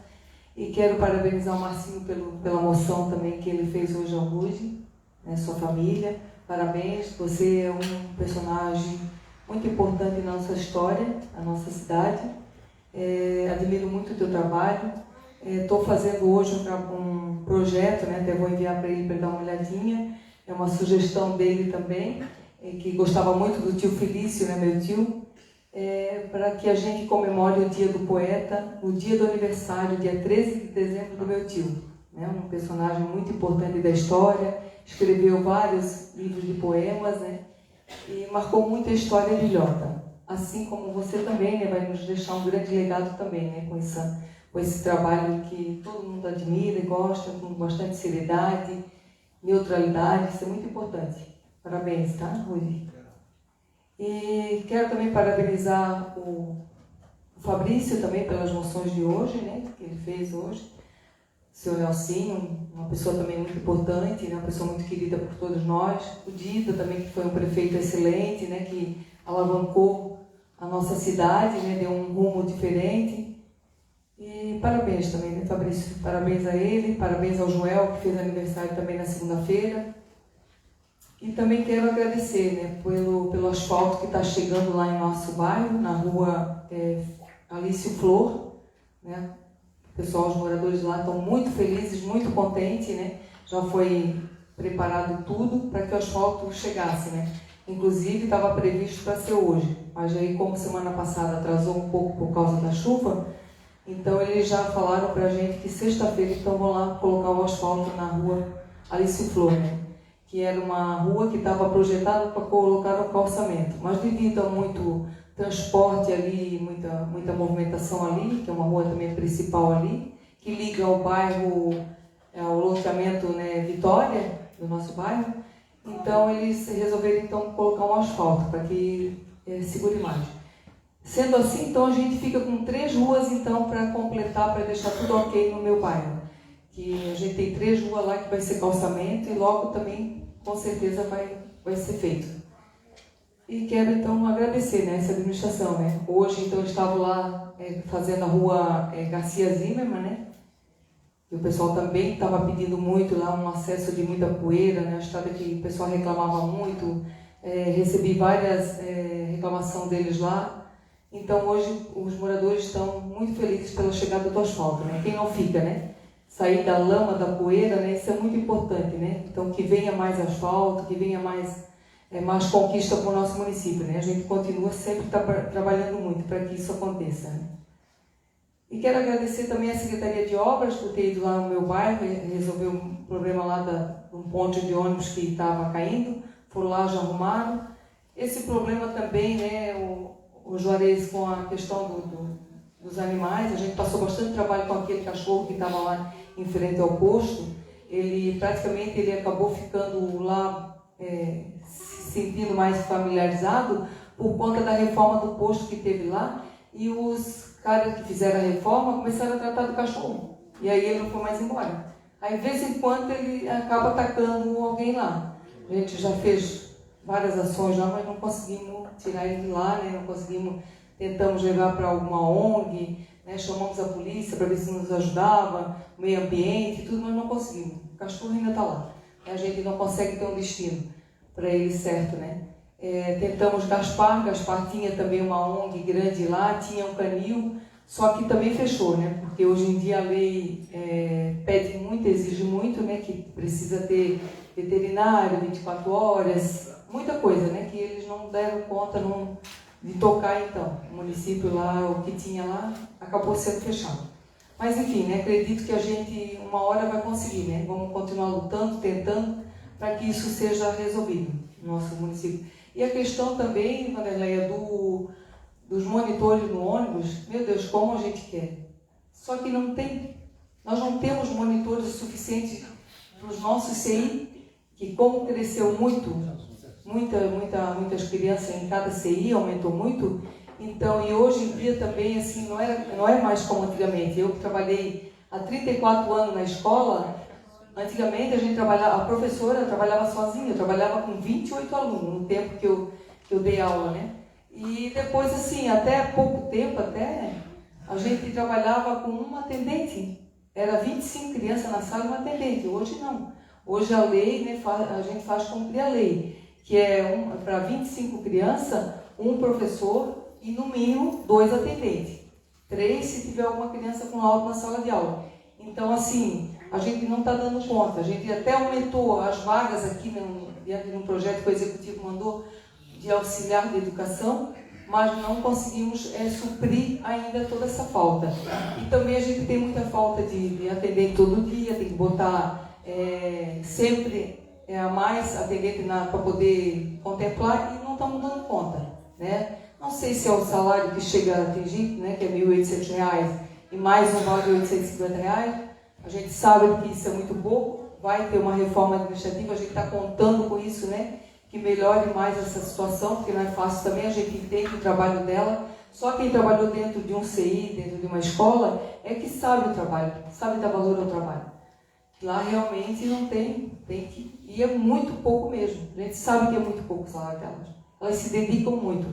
E quero parabenizar o Marcinho pela moção também que ele fez hoje ao Rude, né? Sua família. Parabéns, você é um personagem muito importante na nossa história, na nossa cidade. Admiro muito o teu trabalho. Estou fazendo hoje um projeto, né? Até vou enviar para ele dar uma olhadinha. É uma sugestão dele também, que gostava muito do tio Felício, né, meu tio, para que a gente comemore o dia do poeta, no dia do aniversário, dia 13 de dezembro, do meu tio. Né? Um personagem muito importante da história, escreveu vários livros de poemas, né? E marcou muito a história de Ilhota. Assim como você também, né, vai nos deixar um grande legado também, né, com esse trabalho que todo mundo admira e gosta, com bastante seriedade, neutralidade, isso é muito importante. Parabéns, tá, Rui? E quero também parabenizar o Fabrício também pelas moções de hoje, né, que ele fez hoje. O senhor Nelsinho, uma pessoa também muito importante, né, uma pessoa muito querida por todos nós. O Dida também, que foi um prefeito excelente, né, que alavancou a nossa cidade, né, deu um rumo diferente. E parabéns também, né, Fabrício? Parabéns a ele, parabéns ao Joel, que fez aniversário também na segunda-feira. E também quero agradecer, né, pelo asfalto que está chegando lá em nosso bairro, na rua Alício Flor, né? O pessoal, os moradores lá estão muito felizes, muito contentes, né? Já foi preparado tudo para que o asfalto chegasse, né? Inclusive estava previsto para ser hoje, mas aí como semana passada atrasou um pouco por causa da chuva, então eles já falaram para a gente que sexta-feira então vão lá colocar o asfalto na rua Alício Flor, né? Que era uma rua que estava projetada para colocar um calçamento, mas devido a muito transporte ali, muita movimentação ali, que é uma rua também principal ali, que liga ao bairro, ao loteamento, né, Vitória, do nosso bairro, então eles resolveram então colocar um asfalto para que segure mais. Sendo assim, então a gente fica com 3 ruas então para completar, para deixar tudo ok no meu bairro. Que a gente tem 3 ruas lá que vai ser calçamento e logo também com certeza vai ser feito. E quero então agradecer, né, essa administração, né? Hoje então eu estava lá fazendo a rua Garcia Zimmermann, né? E o pessoal também estava pedindo muito lá um acesso de muita poeira, né? A estrada que o pessoal reclamava muito, recebi várias reclamações deles lá. Então hoje os moradores estão muito felizes pela chegada do asfalto, né? Quem não fica, né? Sair da lama, da poeira, né? Isso é muito importante, né? Então que venha mais asfalto, que venha mais conquista para o nosso município, né? A gente continua sempre trabalhando muito para que isso aconteça, né? E quero agradecer também à Secretaria de Obras por ter ido lá no meu bairro e resolver um problema lá de um ponte de ônibus que estava caindo. Foram lá, já arrumaram. Esse problema também, né, o Juarez, com a questão dos animais, a gente passou bastante trabalho com aquele cachorro que estava lá em frente ao posto. Ele acabou ficando lá se sentindo mais familiarizado por conta da reforma do posto que teve lá, e os caras que fizeram a reforma começaram a tratar do cachorro, e aí ele não foi mais embora. Aí de vez em quando ele acaba atacando alguém lá. A gente já fez várias ações lá, mas não conseguimos tirar ele de lá, né? Tentamos levar para alguma ONG, né? Chamamos a polícia para ver se nos ajudava, o meio ambiente e tudo, mas não conseguimos. O cachorro ainda está lá. A gente não consegue ter um destino para ele certo, né? Tentamos Gaspar tinha também uma ONG grande lá, tinha um canil, só que também fechou, né? Porque hoje em dia a lei pede muito, exige muito, né? Que precisa ter veterinário 24 horas, muita coisa, né? Que eles não deram conta de tocar então. O município lá, o que tinha lá, acabou sendo fechado. Mas enfim, né? Acredito que a gente uma hora vai conseguir, né? Vamos continuar lutando, tentando, para que isso seja resolvido no nosso município. E a questão também, Vanderleia, dos monitores no ônibus, meu Deus, como a gente quer. Só que nós não temos monitores suficientes para os nossos CI, que como cresceu muitas crianças em cada CI, aumentou muito, então, e hoje em dia também, assim, não é mais como antigamente. Eu que trabalhei há 34 anos na escola, antigamente a professora trabalhava sozinha, eu trabalhava com 28 alunos no tempo que eu dei aula, né? E depois, assim, até pouco tempo, a gente trabalhava com uma atendente. Era 25 crianças na sala e uma atendente. Hoje não. Hoje a lei, né, a gente faz cumprir a lei, que é para 25 crianças, um professor e no mínimo 2 atendentes. 3 se tiver alguma criança com laudo na sala de aula. Então, assim, a gente não está dando conta. A gente até aumentou as vagas aqui dentro de um projeto que o Executivo mandou de auxiliar de educação, mas não conseguimos suprir ainda toda essa falta. E também a gente tem muita falta de atendente todo dia, tem que botar sempre a mais atendente para poder contemplar, e não estamos dando conta, né? Não sei se é o salário que chega a atingir, né, que é R$ 1.800, e mais um vale de R$ 850. A gente sabe que isso é muito pouco, vai ter uma reforma administrativa, a gente está contando com isso, né? Que melhore mais essa situação, porque não é fácil também, a gente entende o trabalho dela. Só quem trabalhou dentro de um CI, dentro de uma escola, é que sabe o trabalho, sabe dar valor ao trabalho. Lá realmente não tem que... E é muito pouco mesmo. A gente sabe que é muito pouco o salário delas. Elas se dedicam muito.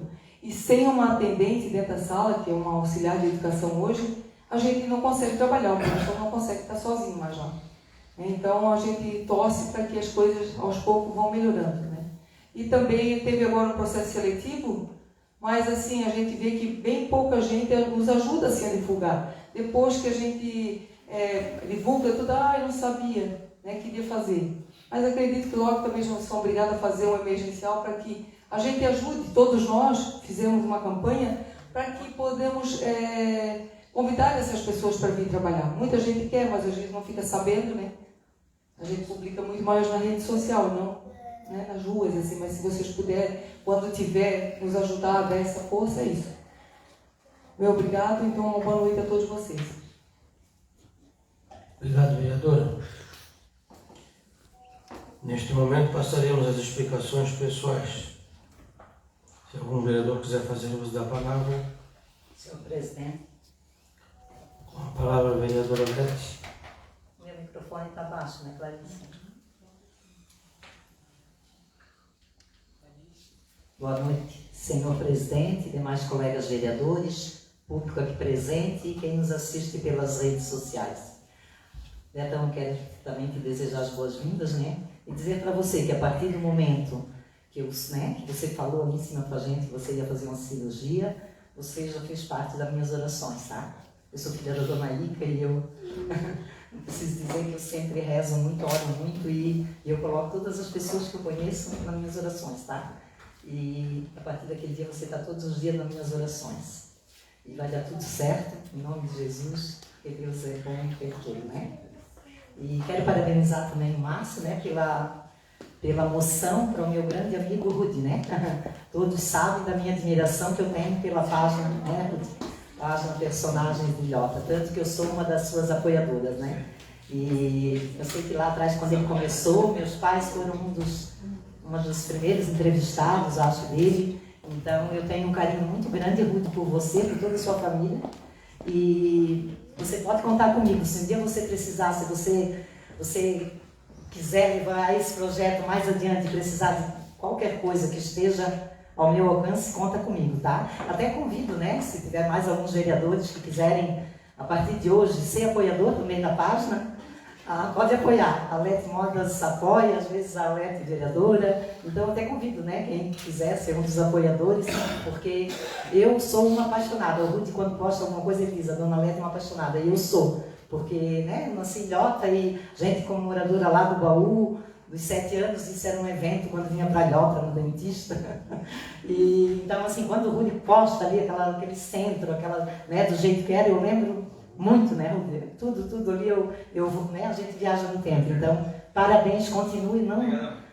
E sem uma atendente dentro da sala, que é uma auxiliar de educação hoje, a gente não consegue trabalhar, o professor não consegue estar sozinho mais lá. Então a gente torce para que as coisas aos poucos vão melhorando, né? E também teve agora um processo seletivo, mas assim, a gente vê que bem pouca gente nos ajuda assim, a divulgar. Depois que a gente divulga tudo, eu não sabia, né, que ia fazer. Mas acredito que logo também são obrigados a fazer um emergencial para que a gente ajude, todos nós fizemos uma campanha para que podemos convidar essas pessoas para vir trabalhar. Muita gente quer, mas a gente não fica sabendo, né? A gente publica muito mais na rede social, não, né, nas ruas, assim, mas se vocês puderem, quando tiver, nos ajudar a dar essa força, é isso. Meu obrigado, então uma boa noite a todos vocês. Obrigado, vereadora. Neste momento passaremos às explicações pessoais. Se algum vereador quiser fazer uso da palavra. Senhor presidente. Com a palavra, a vereadora Beth. Meu microfone está baixo, né, Clarice? Boa noite, senhor presidente, demais colegas vereadores, público aqui presente e quem nos assiste pelas redes sociais. Então, quero também te desejar as boas-vindas, né? E dizer para você que a partir do momento que você falou ali em cima para a gente que você ia fazer uma cirurgia, você já fez parte das minhas orações, tá? Eu sou filha da Dona Ica e eu preciso dizer que eu sempre rezo muito, oro muito e eu coloco todas as pessoas que eu conheço nas minhas orações, tá? E a partir daquele dia você está todos os dias nas minhas orações. E vai dar tudo certo, em nome de Jesus, porque Deus é bom e perfeito, né? E quero parabenizar também o Márcio, né, pela moção para o meu grande amigo Rudy, né? Todos sabem da minha admiração que eu tenho pela página, né, Rudy? Página Personagens de Ilhota, tanto que eu sou uma das suas apoiadoras, né? E eu sei que lá atrás, quando ele começou, meus pais foram uma dos primeiros entrevistados, acho, dele. Então, eu tenho um carinho muito grande, Rudy, por você, por toda a sua família. E você pode contar comigo. Se um dia você precisar, se você quiser levar esse projeto mais adiante, precisar de qualquer coisa que esteja ao meu alcance, conta comigo, tá? Até convido, né, se tiver mais alguns vereadores que quiserem, a partir de hoje, ser apoiador também da página, pode apoiar. A Lete Modas apoia, às vezes a Lete vereadora. Então, até convido, né, quem quiser ser um dos apoiadores, porque eu sou uma apaixonada. O Rudy, quando posta alguma coisa, ele diz, a Dona Lete é uma apaixonada. E eu sou, porque, né, eu nasci em Ilhota e gente como moradora lá do Baú, dos 7 anos, isso era um evento quando vinha para Ilhota, no dentista. E, então, assim, quando o Rudy posta ali aquele centro, né, do jeito que era, eu lembro muito, né, Rudy? Tudo ali, né, a gente viaja no tempo. Então, parabéns, continue,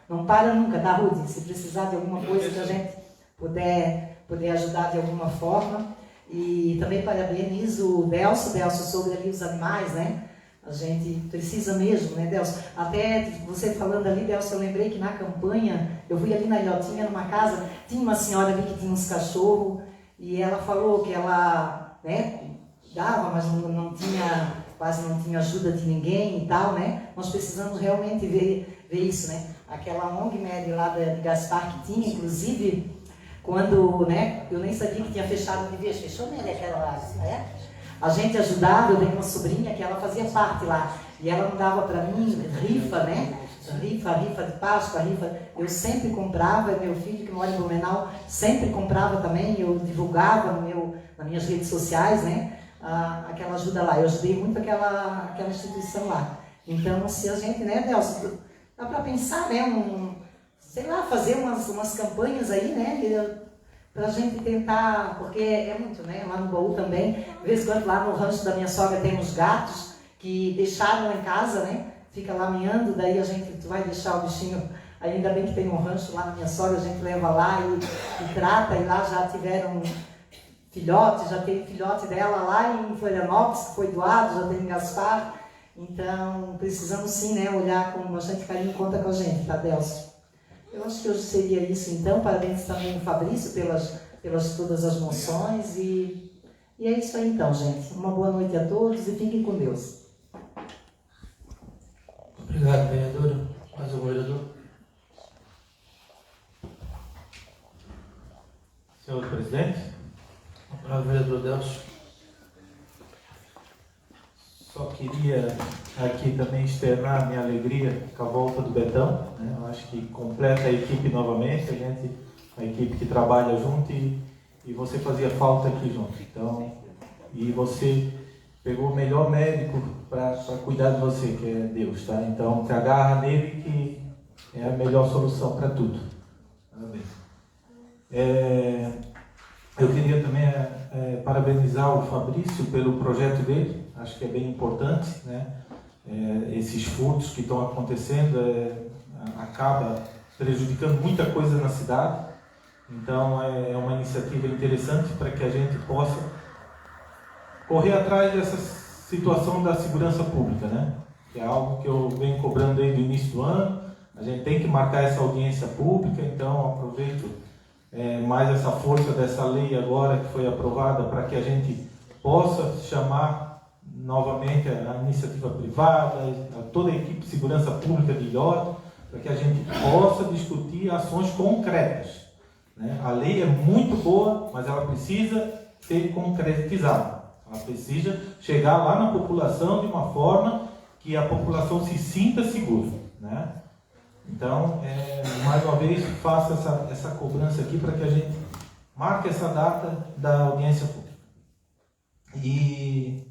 não para nunca, tá, Rudy? Se precisar de alguma coisa que a gente puder ajudar de alguma forma. E também parabenizo o Delcio sobre ali os animais, né? A gente precisa mesmo, né, Delcio? Até você falando ali, Delcio, eu lembrei que na campanha, eu fui ali na Ilhotinha, numa casa, tinha uma senhora ali que tinha uns cachorros, e ela falou que ela, né, dava, mas quase não tinha ajuda de ninguém e tal, né? Nós precisamos realmente ver isso, né? Aquela ONG Med lá de Gaspar que tinha, inclusive, quando, né, eu nem sabia que tinha fechado de vez, fechou, né, aquela lá, né? A gente ajudava, eu tenho uma sobrinha que ela fazia parte lá, e ela não dava para mim rifa, né? Rifa de Páscoa, eu sempre comprava, meu filho que mora em Blumenau sempre comprava também, eu divulgava nas minhas redes sociais, né? Aquela ajuda lá, eu ajudei muito aquela instituição lá. Então, se a gente, né, Delcio, dá para pensar, né, sei lá, fazer umas campanhas aí, né, para a gente tentar, porque é muito, né, lá no Baú também, de vez em quando lá no rancho da minha sogra tem uns gatos que deixaram lá em casa, né, fica lá miando, daí tu vai deixar o bichinho, ainda bem que tem um rancho lá na minha sogra, a gente leva lá e trata, e lá já tiveram filhote, já tem filhote dela lá em Florianópolis, que foi doado, já tem em Gaspar. Então, precisamos sim, né, olhar com bastante carinho, conta com a gente, tá, Delcio? Eu acho que hoje seria isso, então. Parabéns também ao Fabrício pelas todas as moções. E é isso aí, então, gente. Uma boa noite a todos e fiquem com Deus. Obrigado, vereadora. Mais algum vereador? Senhor presidente. A palavra, vereador Delcio. Só queria aqui também externar minha alegria com a volta do Betão, né? Eu acho que completa a equipe novamente, a equipe que trabalha junto e você fazia falta aqui junto. Então, e você pegou o melhor médico para cuidar de você, que é Deus, tá? Então, te agarra nele que é a melhor solução para tudo. Parabéns. Eu queria também parabenizar o Fabrício pelo projeto dele. Acho que é bem importante, né? Esses furtos que estão acontecendo acaba prejudicando muita coisa na cidade. Então é uma iniciativa interessante para que a gente possa correr atrás dessa situação da segurança pública, né? Que é algo que eu venho cobrando desde o início do ano. A gente tem que marcar essa audiência pública, então aproveito mais essa força dessa lei agora que foi aprovada para que a gente possa chamar novamente a iniciativa privada, toda a equipe de segurança pública de Ilhéus, para que a gente possa discutir ações concretas, né? A lei é muito boa, mas ela precisa ser concretizada. Ela precisa chegar lá na população de uma forma que a população se sinta segura, né? Então, mais uma vez, faço essa cobrança aqui para que a gente marque essa data da audiência pública. E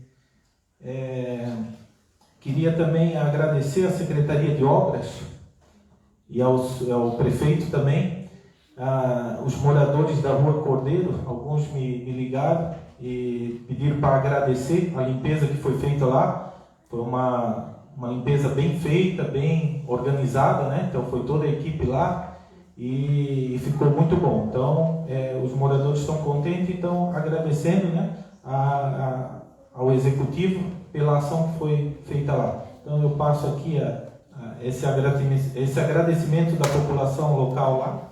queria também agradecer à Secretaria de Obras e ao prefeito também, os moradores da Rua Cordeiro. Alguns me ligaram e pediram para agradecer a limpeza que foi feita lá. Foi uma limpeza bem feita, bem organizada, né? Então foi toda a equipe lá e ficou muito bom. Então os moradores estão contentes e estão agradecendo, né, ao executivo pela ação que foi feita lá. Então eu passo aqui esse agradecimento da população local lá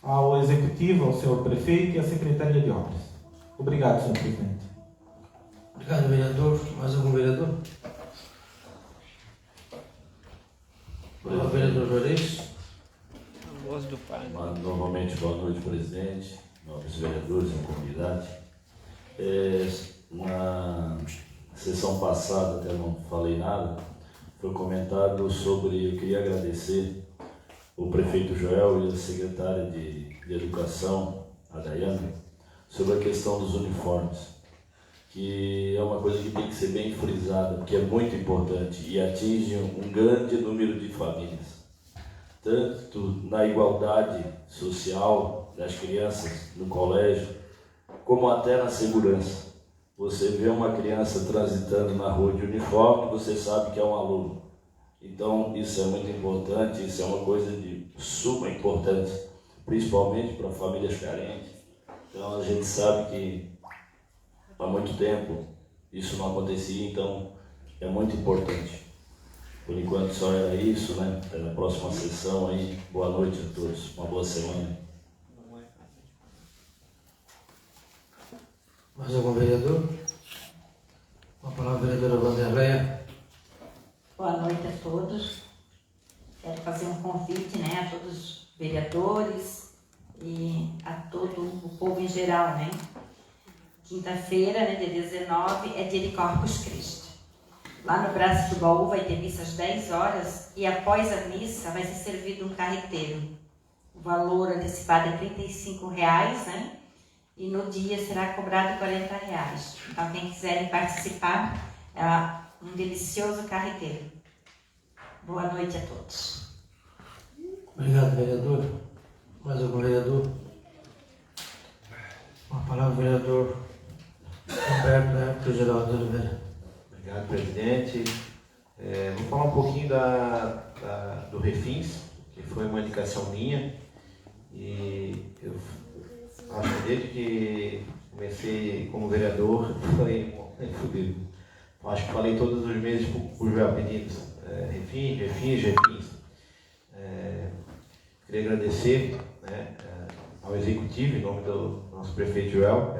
ao executivo, ao senhor prefeito e à Secretaria de Obras. Obrigado, senhor presidente. Obrigado, vereador. Mais algum vereador? Olá, vereador Juarez. A voz do pai. Novamente, boa noite, presidente, nobres vereadores e comunidade. Na sessão passada, até não falei nada, foi comentado sobre, eu queria agradecer o prefeito Joel e a secretária de Educação, a Daiane, sobre a questão dos uniformes, que é uma coisa que tem que ser bem frisada, porque é muito importante e atinge um grande número de famílias, tanto na igualdade social das crianças no colégio, como até na segurança. Você vê uma criança transitando na rua de uniforme, você sabe que é um aluno. Então isso é muito importante, isso é uma coisa de suma importância, principalmente para famílias carentes. Então a gente sabe que há muito tempo isso não acontecia, então é muito importante. Por enquanto só era isso, né? Até na próxima sessão aí. Boa noite a todos, uma boa semana. Mais algum vereador? Uma palavra, vereadora Vanderleia. Boa noite a todos. Quero fazer um convite, né, a todos os vereadores e a todo o povo em geral, né? Quinta-feira, né, dia 19, é dia de Corpus Christi. Lá no Braço do Baú vai ter missa às 10 horas e após a missa vai ser servido um carreteiro. O valor antecipado é R$35, né? E no dia será cobrado R$40. Então, quem quiser participar, é um delicioso carreteiro. Boa noite a todos. Obrigado, vereador. Mais algum vereador? Uma palavra, vereador Humberto Geraldo de Oliveira. Obrigado, presidente. Vou falar um pouquinho do Refins, que foi uma indicação minha. E eu acho que desde que comecei como vereador, falei, fudeu. Acho que falei todos os meses por Joel pedindo Refins. Queria agradecer, né, ao Executivo, em nome do nosso prefeito Joel,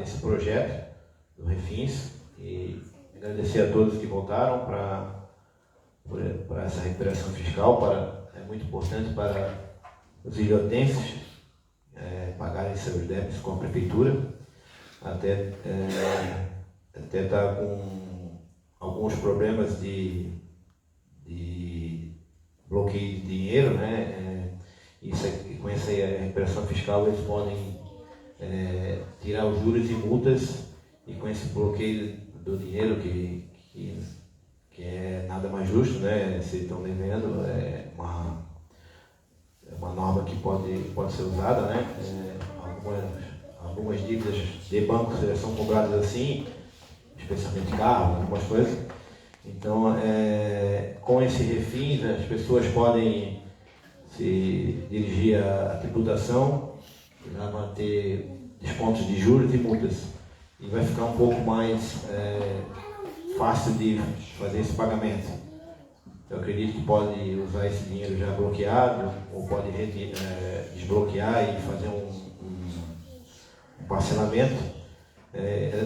esse projeto do Refins, e agradecer a todos que votaram para essa recuperação fiscal. É muito importante para os ilhotenses pagarem seus débitos com a prefeitura, até estar com alguns problemas de bloqueio de dinheiro, né? Com essa repressão fiscal eles podem tirar os juros e multas, e com esse bloqueio do dinheiro que é nada mais justo, né? Se estão devendo, é uma norma que pode ser usada, né? Algumas dívidas de bancos são cobradas assim, especialmente carros, algumas coisas. Então, com esse refins, as pessoas podem se dirigir à tributação, já manter descontos de juros e multas, e vai ficar um pouco mais fácil de fazer esse pagamento. Eu acredito que pode usar esse dinheiro já bloqueado, ou pode desbloquear e fazer um parcelamento.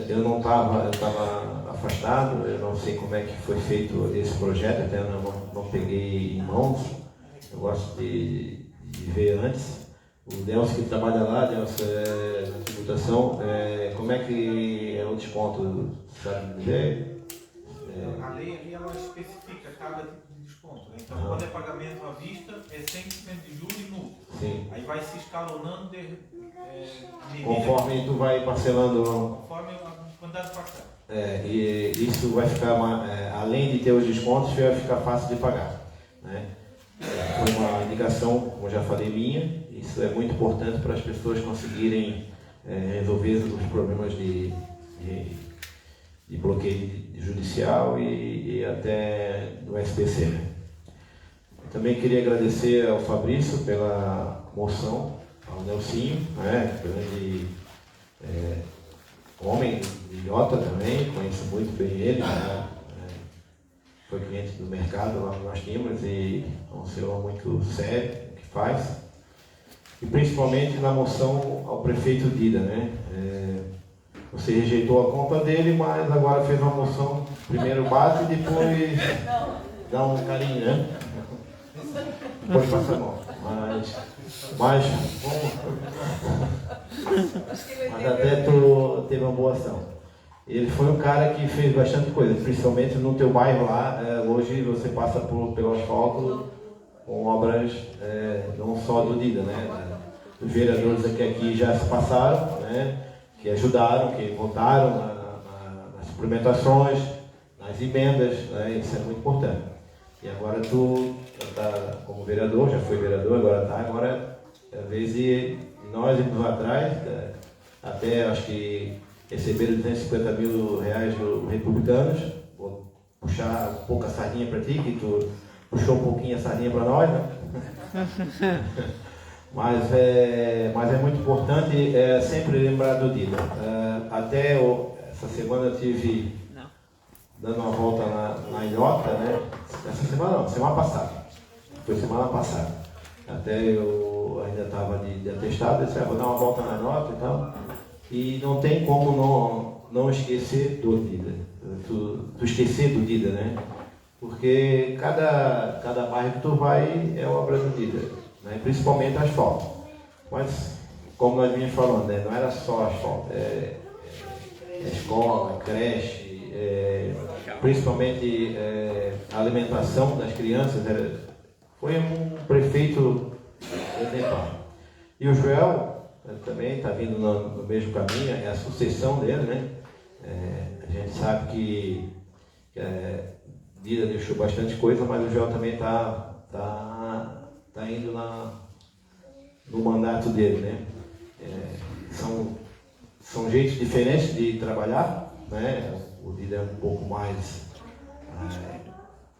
Eu não estava, eu estava afastado, eu não sei como é que foi feito esse projeto, até não peguei em mãos. Eu gosto de ver antes. O Delcio que trabalha lá, Delcio, na tributação, como é que é o desconto, sabe dizer? A lei ali ela especifica cada tipo de desconto, né? Então, quando é pagamento à vista, é 100% de juros e multa. Sim. Aí vai se escalonando conforme tu vai parcelando. Conforme a quantidade parcelada. E isso vai ficar, além de ter os descontos, vai ficar fácil de pagar, né? Foi uma indicação, como eu já falei, minha. Isso é muito importante para as pessoas conseguirem resolver os problemas de bloqueio judicial e até do SPC, né? Eu também queria agradecer ao Fabrício pela moção, ao Nelsinho, né, grande homem de Iota também, conheço muito bem ele, né? Foi cliente do mercado lá que nós tínhamos e é um senhor muito sério que faz. E principalmente na moção ao prefeito Dida, né? Você rejeitou a conta dele, mas agora fez uma moção, primeiro bate e depois dá um carinho, né? Depois passa a mão. Mas até tu teve uma boa ação. Ele foi um cara que fez bastante coisa, principalmente no teu bairro lá. Hoje você passa pelo asfalto com obras não só do Dida, né? Os vereadores aqui já se passaram, né? Que ajudaram, que votaram nas suplementações, nas emendas, né? Isso é muito importante. E agora tu está como vereador, já foi vereador, agora é a vez de nós irmos atrás, até acho que receberam 250 mil reais dos republicanos. Vou puxar um pouco a sardinha para ti, que tu puxou um pouquinho a sardinha para nós, né? Mas é muito importante sempre lembrar do Dida. Até essa semana eu estive dando uma volta na Ilhota, né? Essa semana não, semana passada. Foi semana passada. Até eu ainda estava de atestado, eu disse, vou dar uma volta na Ilhota e tal. E não tem como não esquecer do Dida. Tu esquecer do Dida, né? Porque cada bairro que tu vai é obra do Dida, né? Principalmente asfalto. Mas, como nós vínhamos falando, né? Não era só asfalto, escola, creche, principalmente a alimentação das crianças. Foi um prefeito exemplar. E o Joel também está vindo no mesmo caminho, é a sucessão dele, né? A gente sabe que Dida deixou bastante coisa, mas o Joel também está indo no mandato dele, né? São jeitos diferentes de trabalhar, né? O Dida é um pouco mais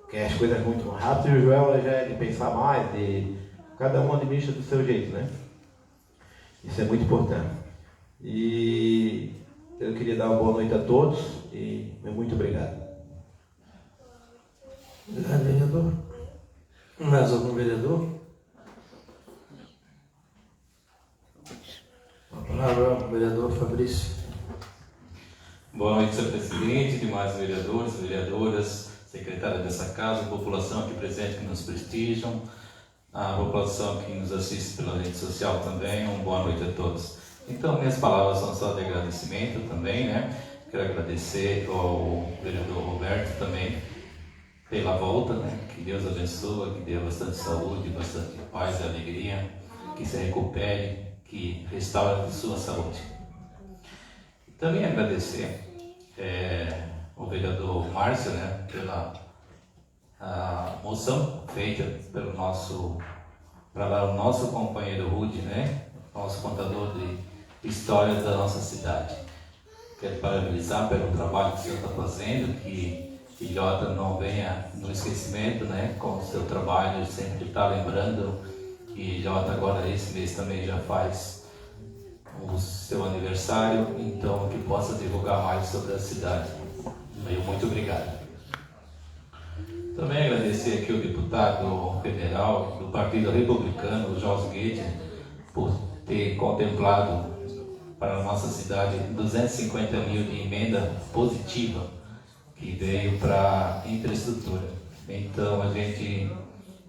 quer as coisas muito mais rápido, e o Joel já é de pensar mais, cada um administra do seu jeito, né? Isso é muito importante. E eu queria dar uma boa noite a todos e muito obrigado. Obrigado, vereador. Mais algum vereador? A palavra ao vereador Fabrício. Boa noite, senhor presidente, demais vereadores, vereadoras, secretária dessa casa, população aqui presente que nos prestigiam, a população que nos assiste pela rede social também, uma boa noite a todos. Então, minhas palavras são só de agradecimento também, né? Quero agradecer ao vereador Roberto também pela volta, né? Que Deus abençoe, que dê bastante saúde, bastante paz e alegria, que se recupere, que restaure a sua saúde. Também agradecer ao vereador Márcio, né? Pela moção feita pelo nosso companheiro Rude, né? Nosso contador de histórias da nossa cidade. Quero parabenizar pelo trabalho que o senhor está fazendo, que Ilhota não venha no esquecimento, né? Com o seu trabalho, sempre está lembrando que Ilhota agora esse mês também já faz o seu aniversário, então que possa divulgar mais sobre a cidade. Muito obrigado. Também agradecer aqui o deputado federal do Partido Republicano, Jorge Guedes, por ter contemplado para a nossa cidade 250 mil de emenda positiva que veio para infraestrutura. Então a gente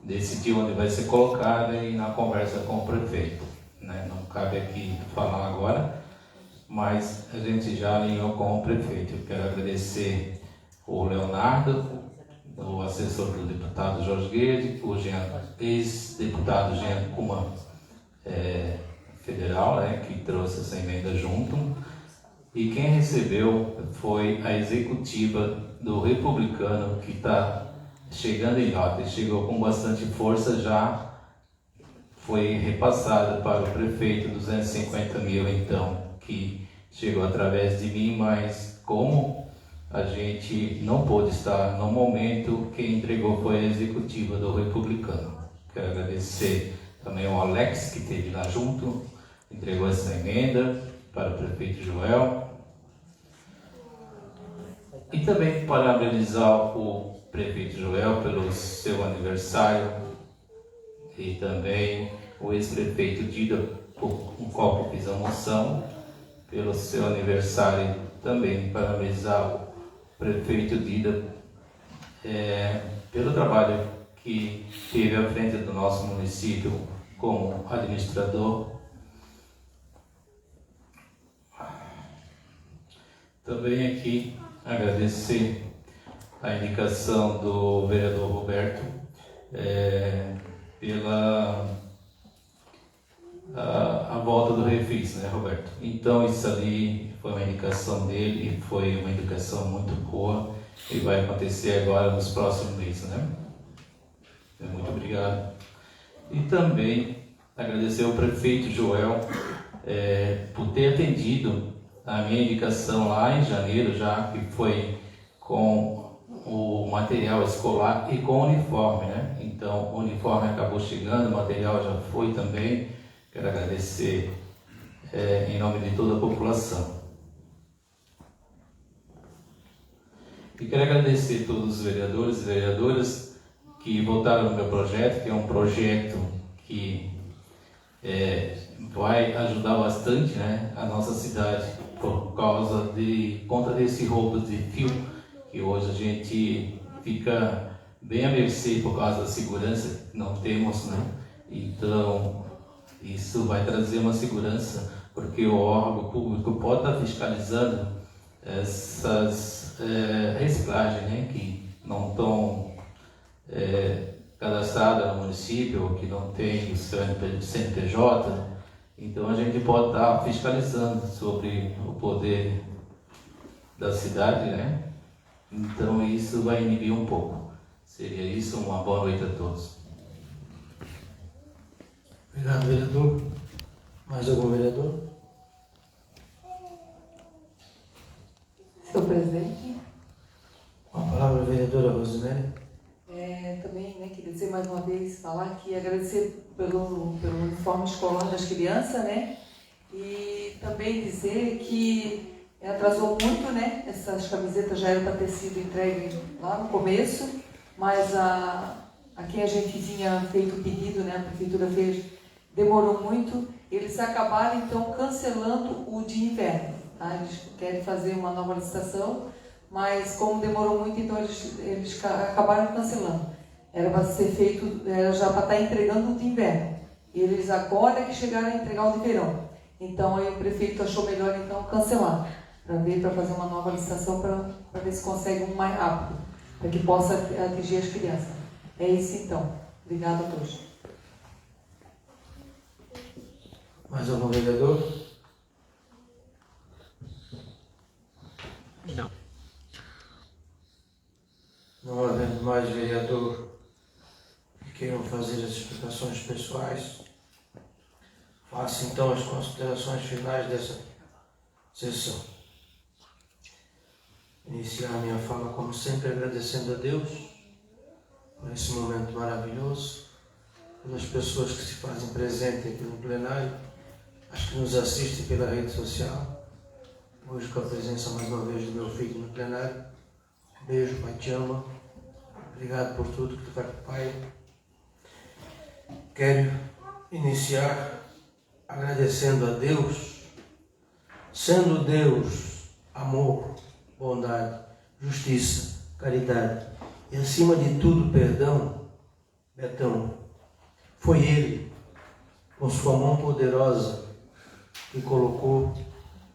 decidiu onde vai ser colocada e na conversa com o prefeito, né? Não cabe aqui falar agora, mas a gente já alinhou com o prefeito. Eu quero agradecer o Leonardo, o assessor do deputado Jorge Guedes, o ex-deputado Jean Kuman, federal, né, que trouxe essa emenda junto. E quem recebeu foi a executiva do Republicano, que está chegando em Ilhota, chegou com bastante força já. Foi repassado para o prefeito 250 mil, então, que chegou através de mim, mas como a gente não pôde estar no momento, quem entregou foi a executiva do Republicano. Quero agradecer também ao Alex, que esteve lá junto, entregou essa emenda para o prefeito Joel. E também parabenizar o prefeito Joel pelo seu aniversário e também o ex-prefeito Dida, com o qual eu fiz a moção, pelo seu aniversário também. Parabenizar o prefeito Dida pelo trabalho que teve à frente do nosso município como administrador. Também aqui agradecer a indicação do vereador Roberto pela a volta do Refis, né, Roberto? Então isso ali foi uma indicação dele e foi uma indicação muito boa e vai acontecer agora nos próximos meses, né? Muito obrigado. E também agradecer ao prefeito Joel por ter atendido a minha indicação lá em janeiro, já que foi com o material escolar e com o uniforme, né? Então o uniforme acabou chegando, o material já foi também. Quero agradecer em nome de toda a população. E quero agradecer a todos os vereadores e vereadoras que votaram no meu projeto, que é um projeto que vai ajudar bastante, né, a nossa cidade por causa contra desse roubo de fio, que hoje a gente fica bem à mercê por causa da segurança que não temos, né? Então isso vai trazer uma segurança, porque o órgão público pode estar fiscalizando essas reciclagens, né, que não estão cadastradas no município, ou que não tem o CNPJ. Então a gente pode estar fiscalizando sobre o poder da cidade, né? Então isso vai inibir um pouco. Seria isso, uma boa noite a todos. Obrigado, vereador. Mais algum vereador? Senhor presidente. Com a palavra a vereadora Rosemary. Também, né, queria dizer mais uma vez, falar aqui, agradecer pelo uniforme escolar das crianças, né? E também dizer que atrasou muito, né? Essas camisetas já eram para ter sido entregue lá no começo, mas a quem a gente tinha feito o pedido, né? A prefeitura fez, demorou muito. Eles acabaram, então, cancelando o de inverno, tá? Eles querem fazer uma nova licitação, mas como demorou muito, então eles acabaram cancelando. Era para ser feito, era já para estar entregando o de inverno. E eles agora que chegaram a entregar o de verão. Então aí o prefeito achou melhor então cancelar. para fazer uma nova licitação para ver se consegue um mais rápido, para que possa atingir as crianças. É isso então. Obrigada a todos. Mais algum vereador? Não. Não havendo mais vereador que queiram fazer as explicações pessoais, faço então as considerações finais dessa sessão. Iniciar a minha fala, como sempre, agradecendo a Deus por esse momento maravilhoso, pelas pessoas que se fazem presentes aqui no plenário, as que nos assistem pela rede social, hoje com a presença mais uma vez do meu filho no plenário. Beijo, pai, te ama. Obrigado por tudo que tu faz, pai. Quero iniciar agradecendo a Deus, sendo Deus amor, bondade, justiça, caridade e acima de tudo perdão. Betão, foi Ele, com sua mão poderosa, que colocou,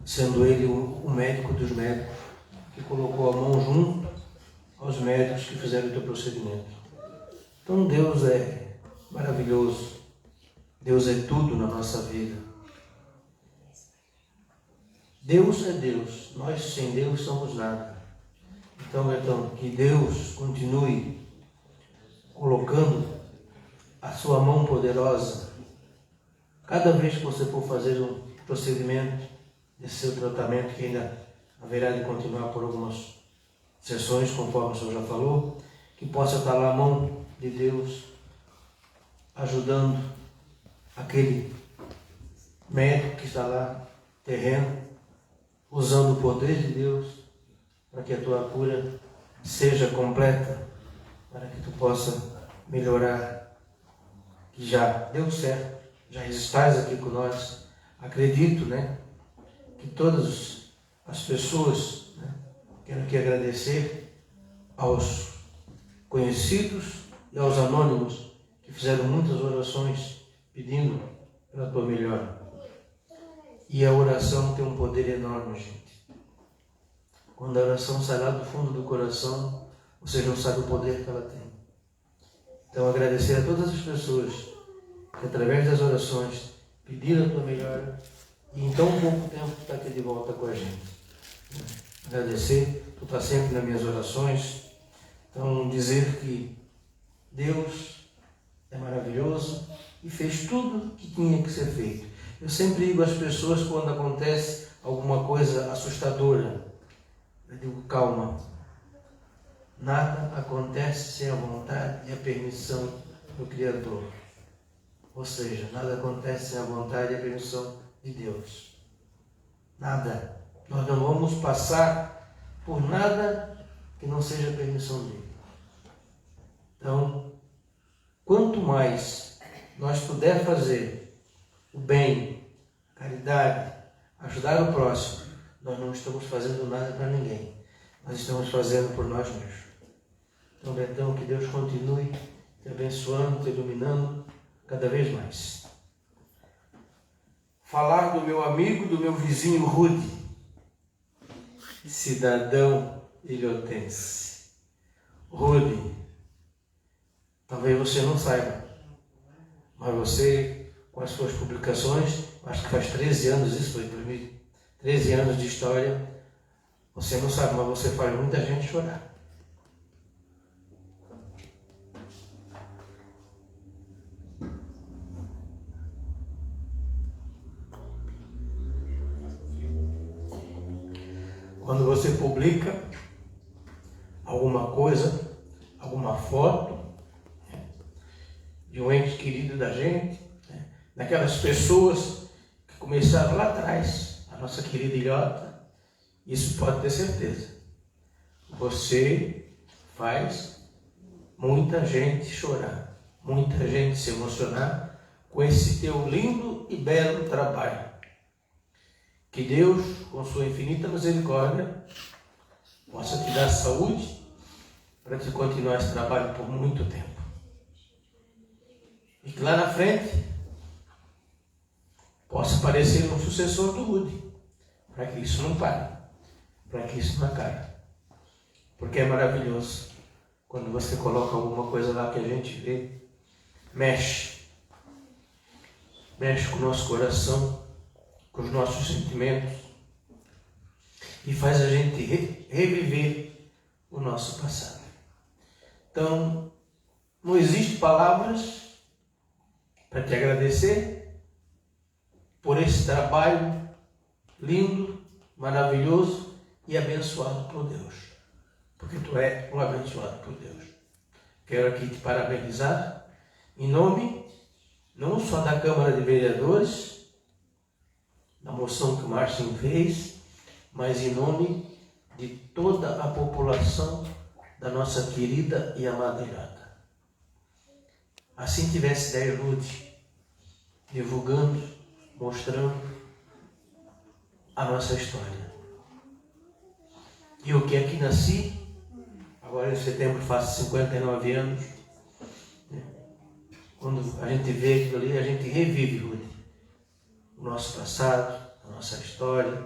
sendo Ele o médico dos médicos, que colocou a mão junto aos médicos que fizeram o teu procedimento. Então Deus é maravilhoso, Deus é tudo na nossa vida. Deus é Deus, nós sem Deus somos nada. Então, que Deus continue colocando a sua mão poderosa cada vez que você for fazer um procedimento desse seu tratamento, que ainda haverá de continuar por algumas sessões, conforme o senhor já falou, que possa estar lá a mão de Deus ajudando aquele médico que está lá, terreno, usando o poder de Deus para que a tua cura seja completa, para que tu possa melhorar, que já deu certo, já estás aqui com nós. Acredito, que todas as pessoas, quero aqui agradecer aos conhecidos e aos anônimos que fizeram muitas orações pedindo pela tua melhora. E a oração tem um poder enorme, gente. Quando a oração sai lá do fundo do coração, vocês não sabem o poder que ela tem. Então, agradecer a todas as pessoas que, através das orações, pediram a tua melhora e em tão pouco tempo tu está aqui de volta com a gente. Agradecer, tu está sempre nas minhas orações. Então, dizer que Deus é maravilhoso e fez tudo que tinha que ser feito. Eu sempre digo às pessoas quando acontece alguma coisa assustadora, eu digo, calma, nada acontece sem a vontade e a permissão do Criador. Ou seja, nada acontece sem a vontade e a permissão de Deus. Nada. Nós não vamos passar por nada que não seja a permissão dele. Então, quanto mais nós puder fazer o bem, caridade, ajudar o próximo, nós não estamos fazendo nada para ninguém. Nós estamos fazendo por nós mesmos. Então, Betão, que Deus continue te abençoando, te iluminando cada vez mais. Falar do meu amigo, do meu vizinho Rude, cidadão ilhotense. Rude, talvez você não saiba, mas você, com as suas publicações, acho que faz 13 anos isso, foi 13 anos de história, você não sabe, mas você faz muita gente chorar. Quando você publica alguma coisa, alguma foto de um ente querido da gente, daquelas pessoas que começaram lá atrás, a nossa querida ilhota, isso pode ter certeza. Você faz muita gente chorar, muita gente se emocionar com esse teu lindo e belo trabalho. Que Deus, com sua infinita misericórdia, possa te dar saúde para te continuar esse trabalho por muito tempo. E que lá na frente possa aparecer um sucessor do Rude, para que isso não pare. para que isso não acabe. Porque é maravilhoso quando você coloca alguma coisa lá que a gente vê, mexe com o nosso coração, com os nossos sentimentos e faz a gente reviver o nosso passado. Então, não existe palavras para te agradecer por esse trabalho lindo, maravilhoso e abençoado por Deus. Porque tu é um abençoado por Deus. Quero aqui te parabenizar em nome não só da Câmara de Vereadores, da moção que o Márcio fez, mas em nome de toda a população da nossa querida e amada Irata. Assim tivesse 10 rudes divulgando, mostrando a nossa história. E eu que aqui nasci, agora em setembro faço 59 anos, quando a gente vê aquilo ali, a gente revive, Rude, o nosso passado, a nossa história,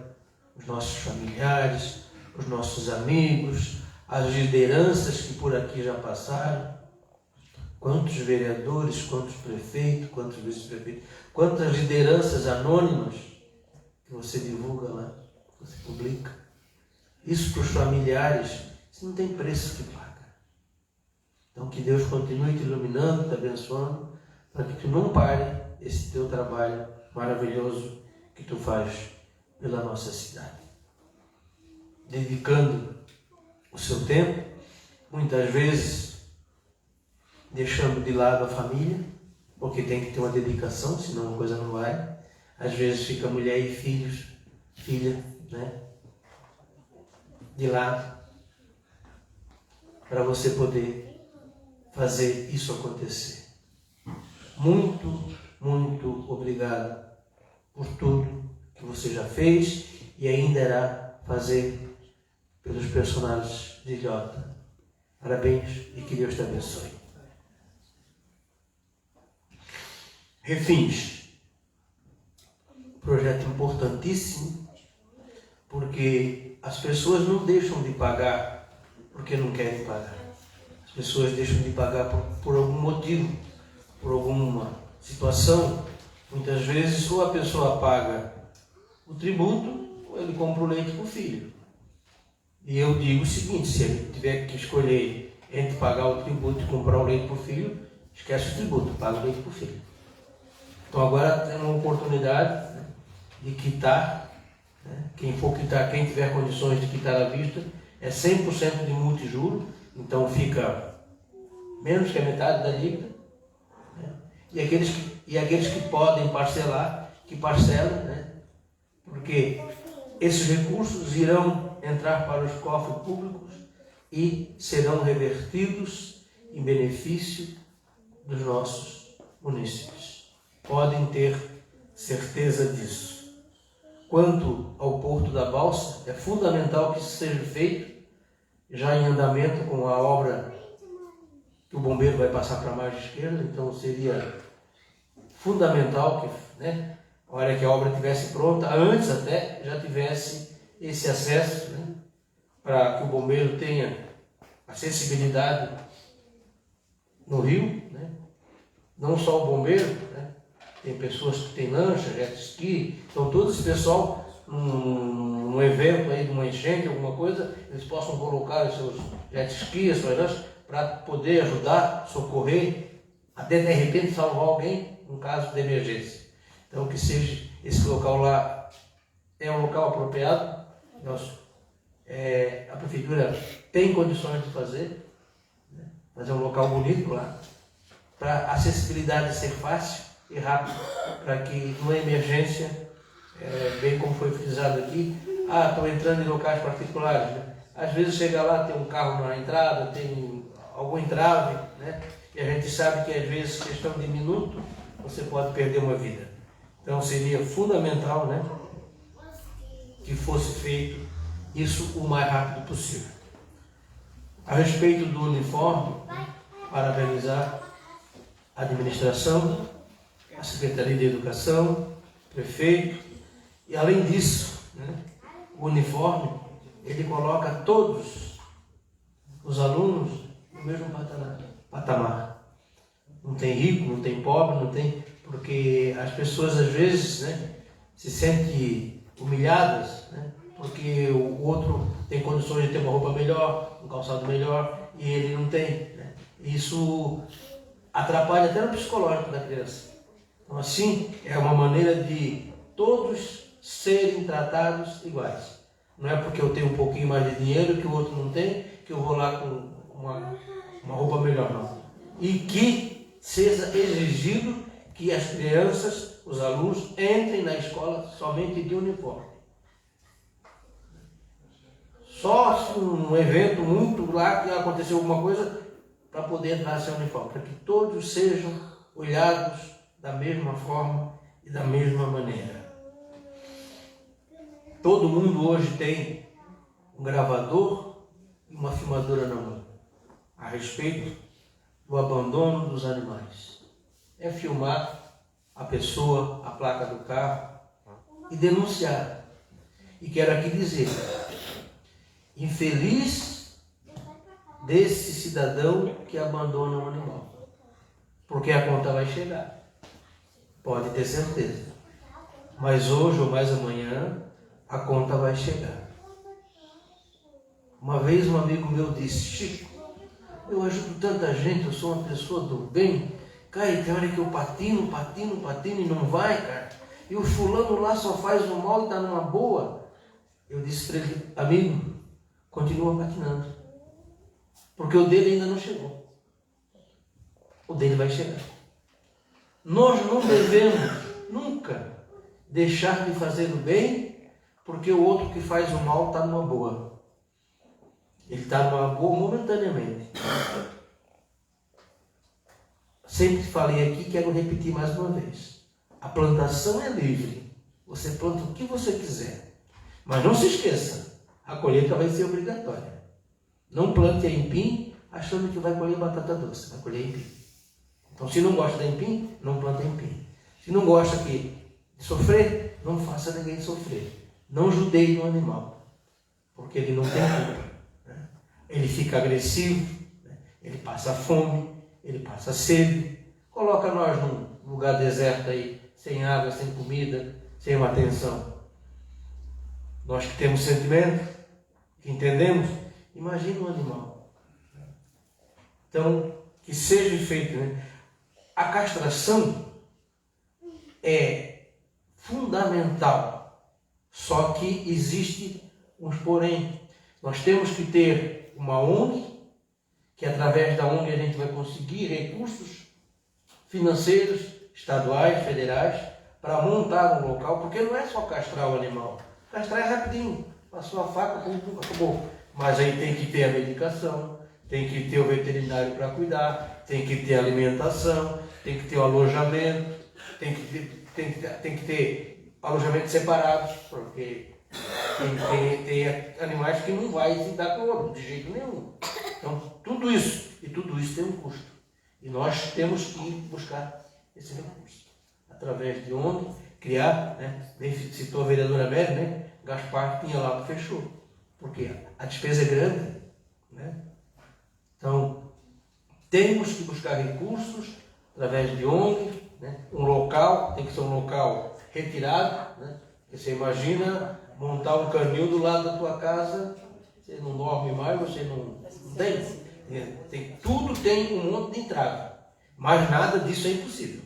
os nossos familiares, os nossos amigos, as lideranças que por aqui já passaram, quantos vereadores, quantos prefeitos, quantos vice-prefeitos, quantas lideranças anônimas que você divulga lá, que você publica. Isso para os familiares, isso não tem preço que paga. Então que Deus continue te iluminando, te abençoando, para que tu não pare esse teu trabalho maravilhoso que tu faz pela nossa cidade. Dedicando o seu tempo, muitas vezes deixando de lado a família, porque tem que ter uma dedicação, senão a coisa não vai. Às vezes fica mulher e filha, né, de lado, para você poder fazer isso acontecer. Muito, muito obrigado por tudo que você já fez e ainda irá fazer pelos personagens de Ilhota. Parabéns e que Deus te abençoe. Refins. Projeto importantíssimo, porque as pessoas não deixam de pagar porque não querem pagar. As pessoas deixam de pagar por algum motivo, por alguma situação. Muitas vezes ou a pessoa paga o tributo ou ele compra o leite para o filho. E eu digo o seguinte, se ele tiver que escolher entre pagar o tributo e comprar o leite para o filho, esquece o tributo, paga o leite para o filho. Então agora tem uma oportunidade, né, de quitar, né, quem for quitar, quem tiver condições de quitar à vista, é 100% de multijuro, então fica menos que a metade da dívida, né, e aqueles que podem parcelar, que parcelem, né, porque esses recursos irão entrar para os cofres públicos e serão revertidos em benefício dos nossos munícipes. Podem ter certeza disso. Quanto ao Porto da Balsa, é fundamental que isso seja feito, já em andamento com a obra que o bombeiro vai passar para a margem esquerda, então seria fundamental que, né, a hora que a obra estivesse pronta, antes até já tivesse esse acesso, né, para que o bombeiro tenha acessibilidade no rio, né? Não só o bombeiro, né? Tem pessoas que têm lancha, jet ski, então todo esse pessoal, num evento aí de uma enchente, alguma coisa, eles possam colocar os seus jet ski, as suas lanchas, para poder ajudar, socorrer, até de repente salvar alguém em caso de emergência. Então que seja esse local lá, é um local apropriado, a prefeitura tem condições de fazer, né? Fazer um local bonito lá, para a acessibilidade ser fácil e rápido, para que numa emergência, bem como foi frisado aqui, estão entrando em locais particulares, né? Às vezes chega lá, tem um carro na entrada, tem algum entrave, né? E a gente sabe que às vezes, questão de minuto, você pode perder uma vida. Então seria fundamental, né, que fosse feito isso o mais rápido possível. A respeito do uniforme, parabenizar a administração, a Secretaria de Educação, o prefeito, e além disso, né, o uniforme ele coloca todos os alunos no mesmo patamar. Não tem rico, não tem pobre, não tem... Porque as pessoas às vezes, né, se sentem humilhadas, né, porque o outro tem condições de ter uma roupa melhor, um calçado melhor, e ele não tem, né? Isso atrapalha até no psicológico da criança. Então, assim, é uma maneira de todos serem tratados iguais. Não é porque eu tenho um pouquinho mais de dinheiro que o outro não tem, que eu vou lá com uma roupa melhor, não. E que seja exigido que as crianças, os alunos, entrem na escola somente de uniforme. Só se um evento muito lá que aconteceu alguma coisa para poder entrar sem uniforme, para que todos sejam olhados da mesma forma e da mesma maneira. Todo mundo hoje tem um gravador e uma filmadora na mão a respeito do abandono dos animais. É filmar a pessoa, a placa do carro e denunciar. E quero aqui dizer, infeliz desse cidadão que abandona um animal, porque a conta vai chegar, pode ter certeza. Mas hoje ou mais amanhã a conta vai chegar. Uma vez um amigo meu disse: Chico, eu ajudo tanta gente, eu sou uma pessoa do bem, cara, e tem hora que eu patino e não vai, cara. E o fulano lá só faz o mal e está numa boa. Eu disse para ele: amigo, continua patinando, porque o dele ainda não chegou. O dele vai chegar. Nós não devemos nunca deixar de fazer o bem, porque o outro que faz o mal está numa boa. Ele está numa boa momentaneamente. Sempre falei aqui, quero repetir mais uma vez. A plantação é livre. Você planta o que você quiser. Mas não se esqueça, a colheita vai ser obrigatória. Não plante aipim achando que vai colher batata doce. Vai colher aipim. Então, se não gosta de aipim, não planta aipim. Se não gosta de sofrer, não faça ninguém sofrer. Não judeie no animal, porque ele não tem culpa. Né? Ele fica agressivo, né? Ele passa fome, ele passa sede. Coloca nós num lugar deserto aí, sem água, sem comida, sem uma atenção. Nós que temos sentimento, que entendemos, imagina um animal. Então, que seja feito, né? A castração é fundamental, só que existe uns porém. Nós temos que ter uma ONG, que através da ONG a gente vai conseguir recursos financeiros, estaduais, federais, para montar um local, porque não é só castrar o animal. Castrar é rapidinho, passou a faca, acabou. Mas aí tem que ter a medicação, tem que ter o veterinário para cuidar, tem que ter alimentação, tem que ter o alojamento, tem que ter alojamento separado, porque tem animais que não vai se dar com o outro, de jeito nenhum. Então, tudo isso tem um custo. E nós temos que ir buscar esse recurso. Através de onde criar, né? Citou a vereadora Mary, né? Gaspar Pinhalato fechou. Porque a despesa é grande, né? Então, temos que buscar recursos através de ONG, né? Um local, tem que ser um local retirado, né? Porque você imagina montar um canil do lado da tua casa, você não dorme mais, você não tem. Tudo tem um monte de entrave, mas nada disso é impossível.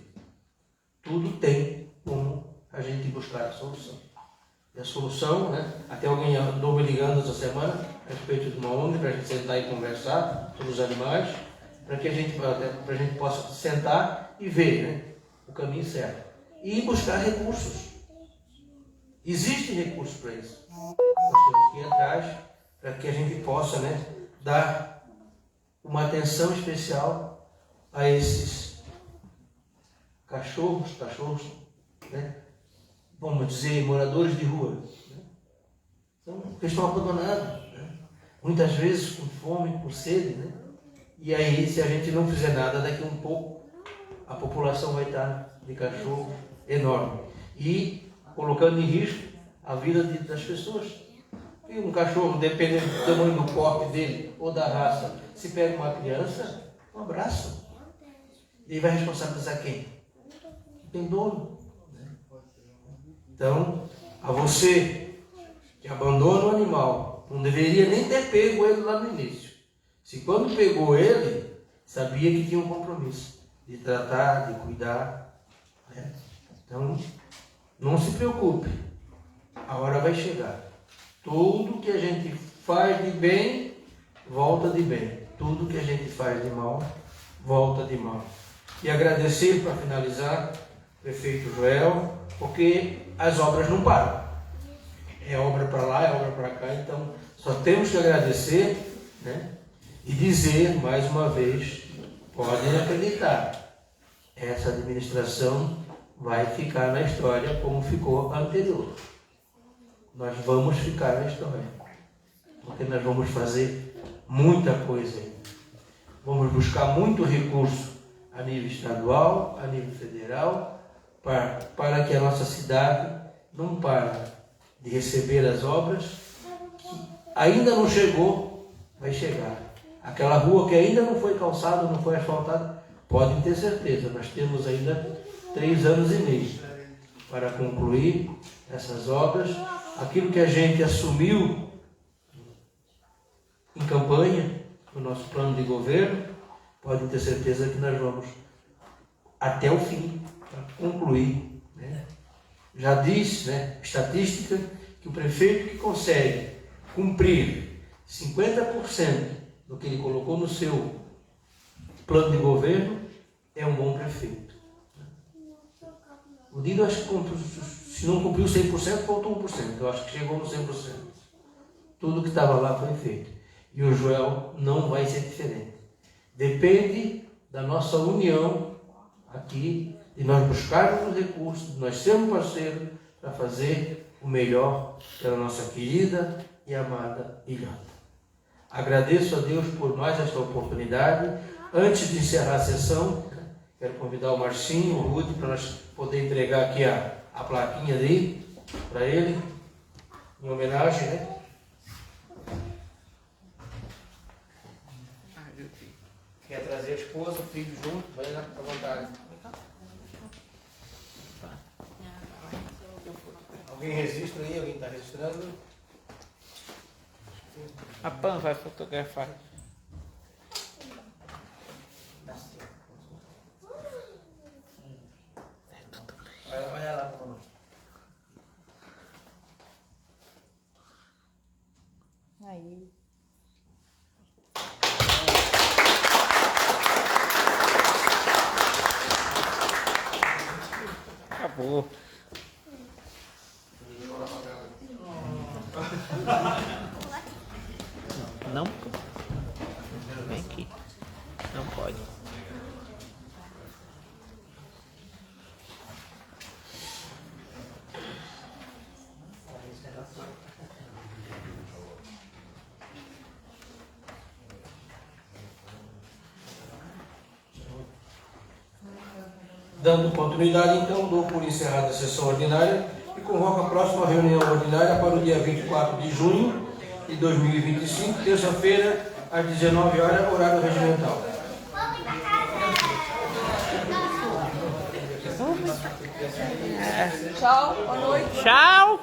Tudo tem como a gente buscar a solução. E a solução, né? Até alguém andou me ligando essa semana a respeito de uma ONG para a gente sentar e conversar sobre os animais, para que a gente possa sentar e ver, né, o caminho certo. E buscar recursos. Existem recursos para isso. Nós temos que ir atrás para que a gente possa, né, dar uma atenção especial a esses cachorros, né, vamos dizer, moradores de rua. Né? Então, eles estão abandonados, né? Muitas vezes com fome, com sede. Né? E aí, se a gente não fizer nada, daqui a um pouco, a população vai estar de cachorro enorme. E colocando em risco a vida das pessoas. E um cachorro, dependendo do tamanho do porte dele ou da raça, se pega uma criança, um abraço. E vai responsabilizar quem? Tem dono. Então, a você que abandona o animal, não deveria nem ter pego ele lá no início. Se quando pegou ele, sabia que tinha um compromisso de tratar, de cuidar. Né? Então, não se preocupe. A hora vai chegar. Tudo que a gente faz de bem, volta de bem. Tudo que a gente faz de mal, volta de mal. E agradecer, para finalizar, o prefeito Joel, porque as obras não param. É obra para lá, é obra para cá, então só temos que agradecer, né? E dizer, mais uma vez, podem acreditar, essa administração vai ficar na história como ficou a anterior. Nós vamos ficar na história, porque nós vamos fazer muita coisa ainda. Vamos buscar muito recurso a nível estadual, a nível federal, para que a nossa cidade não pare de receber as obras que ainda não chegou, vai chegar. Aquela rua que ainda não foi calçada, não foi asfaltada, podem ter certeza, nós temos ainda 3 anos e meio para concluir essas obras. Aquilo que a gente assumiu em campanha, no nosso plano de governo, podem ter certeza que nós vamos até o fim, para concluir. Né? Já diz, né, estatística, que o prefeito que consegue cumprir 50% do que ele colocou no seu plano de governo é um bom prefeito. O Dino, acho que se não cumpriu 100%, faltou 1%. Eu acho que chegou no 100%. Tudo que estava lá foi feito. E o Joel não vai ser diferente. Depende da nossa união aqui, de nós buscarmos recursos, de nós sermos parceiros para fazer o melhor pela nossa querida e amada ilhota. Agradeço a Deus por mais esta oportunidade. Antes de encerrar a sessão, quero convidar o Marcinho, o Rude, para nós poder entregar aqui a plaquinha dele, para ele, em homenagem, né? Quer trazer a esposa, o filho junto, vai lá à vontade. Alguém registra aí? Alguém está registrando? A Pan vai fotografar. Olha lá, mamãe. Aí. Acabou. Não? Vem aqui. Não pode. Dando continuidade, então, dou por encerrada a sessão ordinária e convoco a próxima reunião ordinária para o dia 24 de junho de 2025, terça-feira, às 19 horas, horário regimental. Tchau, boa noite. Tchau!